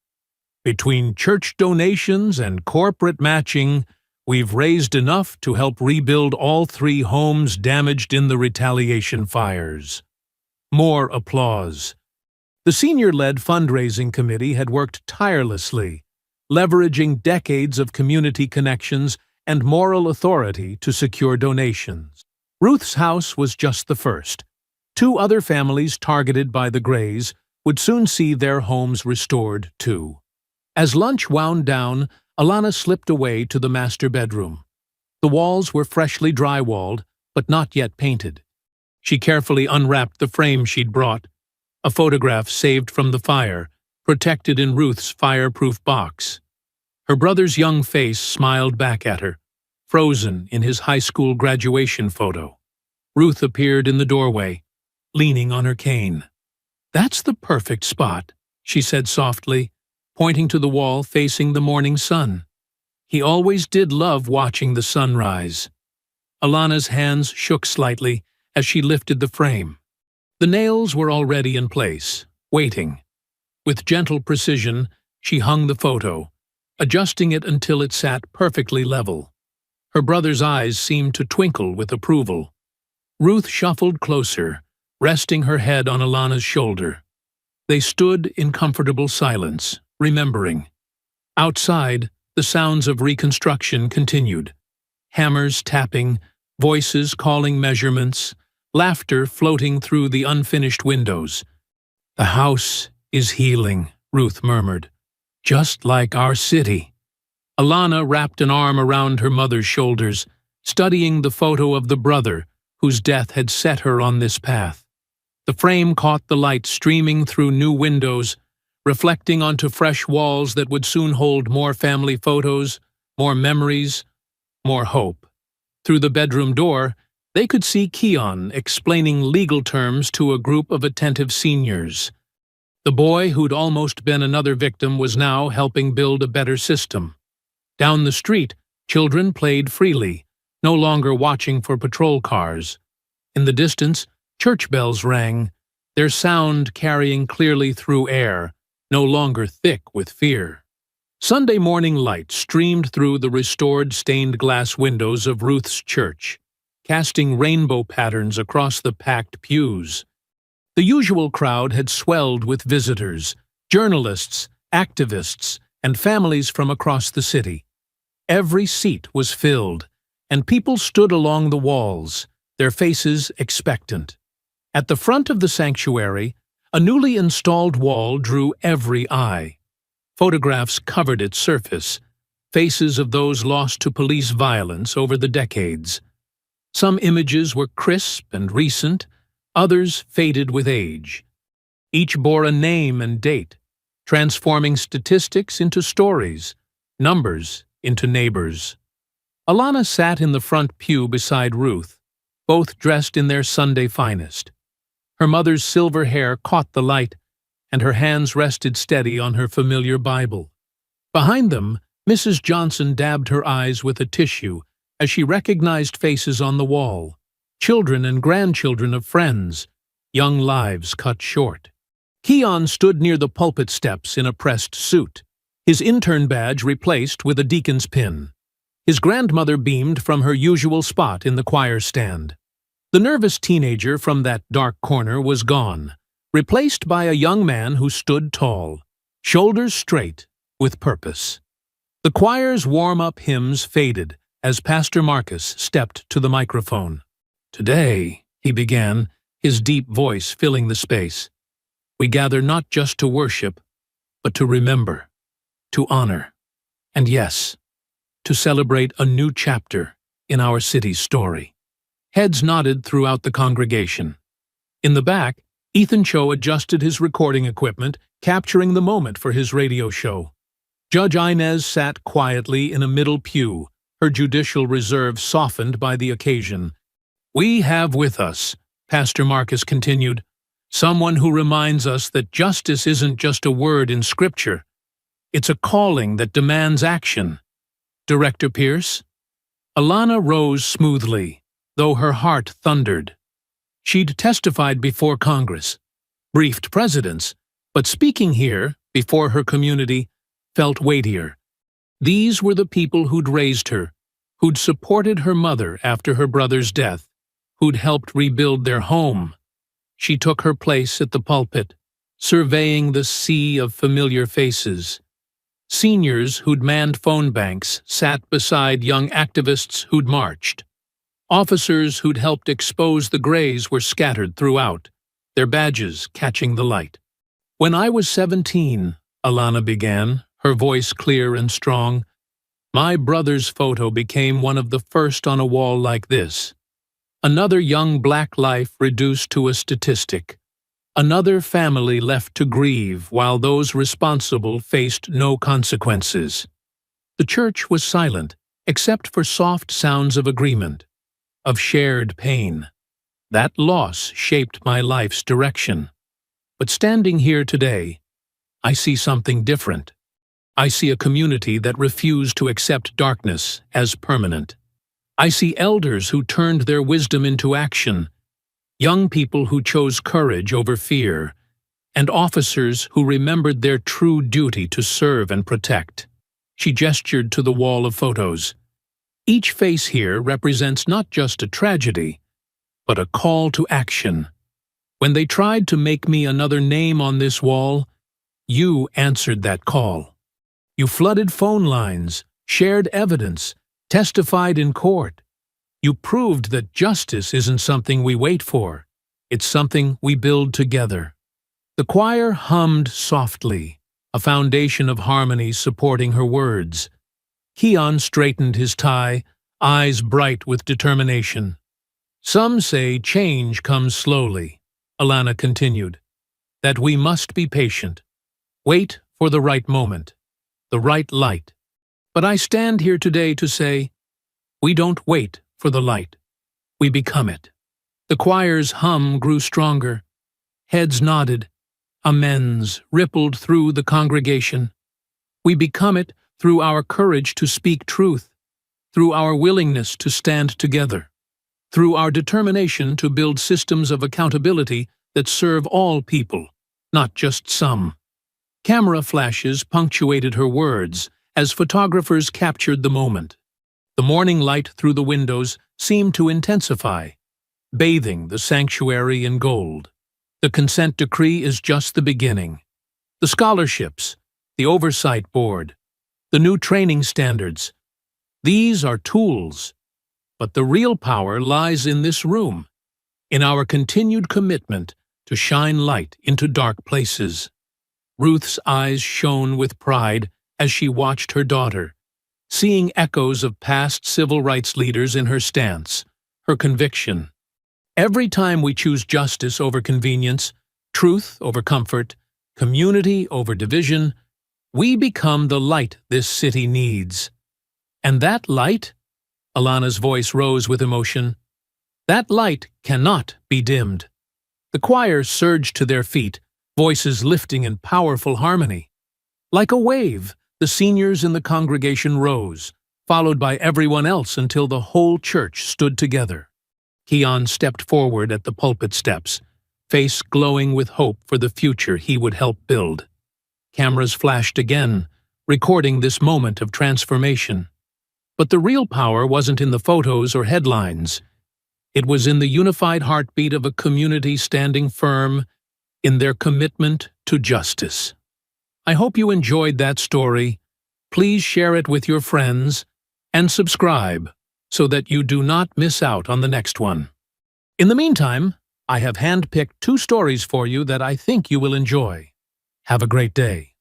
"Between church donations and corporate matching, we've raised enough to help rebuild all 3 homes damaged in the retaliation fires." More applause. The senior-led fundraising committee had worked tirelessly, leveraging decades of community connections and moral authority to secure donations. Ruth's house was just the first. 2 other families targeted by the Grays would soon see their homes restored, too. As lunch wound down, Alana slipped away to the master bedroom. The walls were freshly drywalled, but not yet painted. She carefully unwrapped the frame she'd brought, a photograph saved from the fire, protected in Ruth's fireproof box. Her brother's young face smiled back at her, frozen in his high school graduation photo. Ruth appeared in the doorway, leaning on her cane. "That's the perfect spot," she said softly, pointing to the wall facing the morning sun. He always did love watching the sunrise. Alana's hands shook slightly as she lifted the frame. The nails were already in place, waiting. With gentle precision, she hung the photo, adjusting it until it sat perfectly level. Her brother's eyes seemed to twinkle with approval. Ruth shuffled closer, resting her head on Alana's shoulder. They stood in comfortable silence, remembering. Outside, the sounds of reconstruction continued. Hammers tapping, voices calling measurements, laughter floating through the unfinished windows. "The house is healing," Ruth murmured. "Just like our city." Alana wrapped an arm around her mother's shoulders, studying the photo of the brother whose death had set her on this path. The frame caught the light streaming through new windows, reflecting onto fresh walls that would soon hold more family photos, more memories, more hope. Through the bedroom door, they could see Keon explaining legal terms to a group of attentive seniors. The boy who'd almost been another victim was now helping build a better system. Down the street, children played freely, no longer watching for patrol cars. In the distance, church bells rang, their sound carrying clearly through air, no longer thick with fear. Sunday morning light streamed through the restored stained glass windows of Ruth's church, casting rainbow patterns across the packed pews. The usual crowd had swelled with visitors, journalists, activists, and families from across the city. Every seat was filled, and people stood along the walls, their faces expectant. At the front of the sanctuary, a newly installed wall drew every eye. Photographs covered its surface, faces of those lost to police violence over the decades. Some images were crisp and recent, others faded with age. Each bore a name and date, transforming statistics into stories, numbers into neighbors. Alana sat in the front pew beside Ruth, both dressed in their Sunday finest. Her mother's silver hair caught the light, and her hands rested steady on her familiar Bible. Behind them, Mrs. Johnson dabbed her eyes with a tissue as she recognized faces on the wall, children and grandchildren of friends, young lives cut short. Keon stood near the pulpit steps in a pressed suit, his intern badge replaced with a deacon's pin. His grandmother beamed from her usual spot in the choir stand. The nervous teenager from that dark corner was gone, replaced by a young man who stood tall, shoulders straight, with purpose. The choir's warm-up hymns faded as Pastor Marcus stepped to the microphone. "Today," he began, his deep voice filling the space, "we gather not just to worship, but to remember, to honor, and yes, to celebrate a new chapter in our city's story." Heads nodded throughout the congregation. In the back, Ethan Cho adjusted his recording equipment, capturing the moment for his radio show. Judge Inez sat quietly in a middle pew, her judicial reserve softened by the occasion. "We have with us," Pastor Marcus continued, "someone who reminds us that justice isn't just a word in Scripture. It's a calling that demands action. Director Pierce?" Alana rose smoothly, though her heart thundered. She'd testified before Congress, briefed presidents, but speaking here, before her community, felt weightier. These were the people who'd raised her, who'd supported her mother after her brother's death, who'd helped rebuild their home. She took her place at the pulpit, surveying the sea of familiar faces. Seniors who'd manned phone banks sat beside young activists who'd marched. Officers who'd helped expose the grays were scattered throughout, their badges catching the light. "When I was 17, Alana began, her voice clear and strong, my brother's photo became one of the first on a wall like this. Another young black life reduced to a statistic. Another family left to grieve while those responsible faced no consequences. The church was silent, except for soft sounds of agreement, of shared pain. That loss shaped my life's direction. But standing here today, I see something different. I see a community that refused to accept darkness as permanent. I see elders who turned their wisdom into action, young people who chose courage over fear, and officers who remembered their true duty to serve and protect. She gestured to the wall of photos. Each face here represents not just a tragedy, but a call to action. When they tried to make me another name on this wall, you answered that call. You flooded phone lines, shared evidence, testified in court. You proved that justice isn't something we wait for. It's something we build together. The choir hummed softly, a foundation of harmony supporting her words. Keon straightened his tie, eyes bright with determination. Some say change comes slowly, Alana continued, that we must be patient. Wait for the right moment, the right light. But I stand here today to say, we don't wait for the light. We become it. The choir's hum grew stronger. Heads nodded. Amens rippled through the congregation. We become it through our courage to speak truth, through our willingness to stand together, through our determination to build systems of accountability that serve all people, not just some. Camera flashes punctuated her words as photographers captured the moment. The morning light through the windows seemed to intensify, bathing the sanctuary in gold. The consent decree is just the beginning. The scholarships, the oversight board, the new training standards. These are tools, but the real power lies in this room, in our continued commitment to shine light into dark places. Ruth's eyes shone with pride as she watched her daughter, seeing echoes of past civil rights leaders in her stance, her conviction. Every time we choose justice over convenience, truth over comfort, community over division, we become the light this city needs. And that light, Alana's voice rose with emotion, that light cannot be dimmed. The choir surged to their feet, voices lifting in powerful harmony. Like a wave, the seniors in the congregation rose, followed by everyone else until the whole church stood together. Keon stepped forward at the pulpit steps, face glowing with hope for the future he would help build. Cameras flashed again, recording this moment of transformation. But the real power wasn't in the photos or headlines. It was in the unified heartbeat of a community standing firm in their commitment to justice. I hope you enjoyed that story. Please share it with your friends and subscribe so that you do not miss out on the next one. In the meantime, I have handpicked 2 stories for you that I think you will enjoy. Have a great day.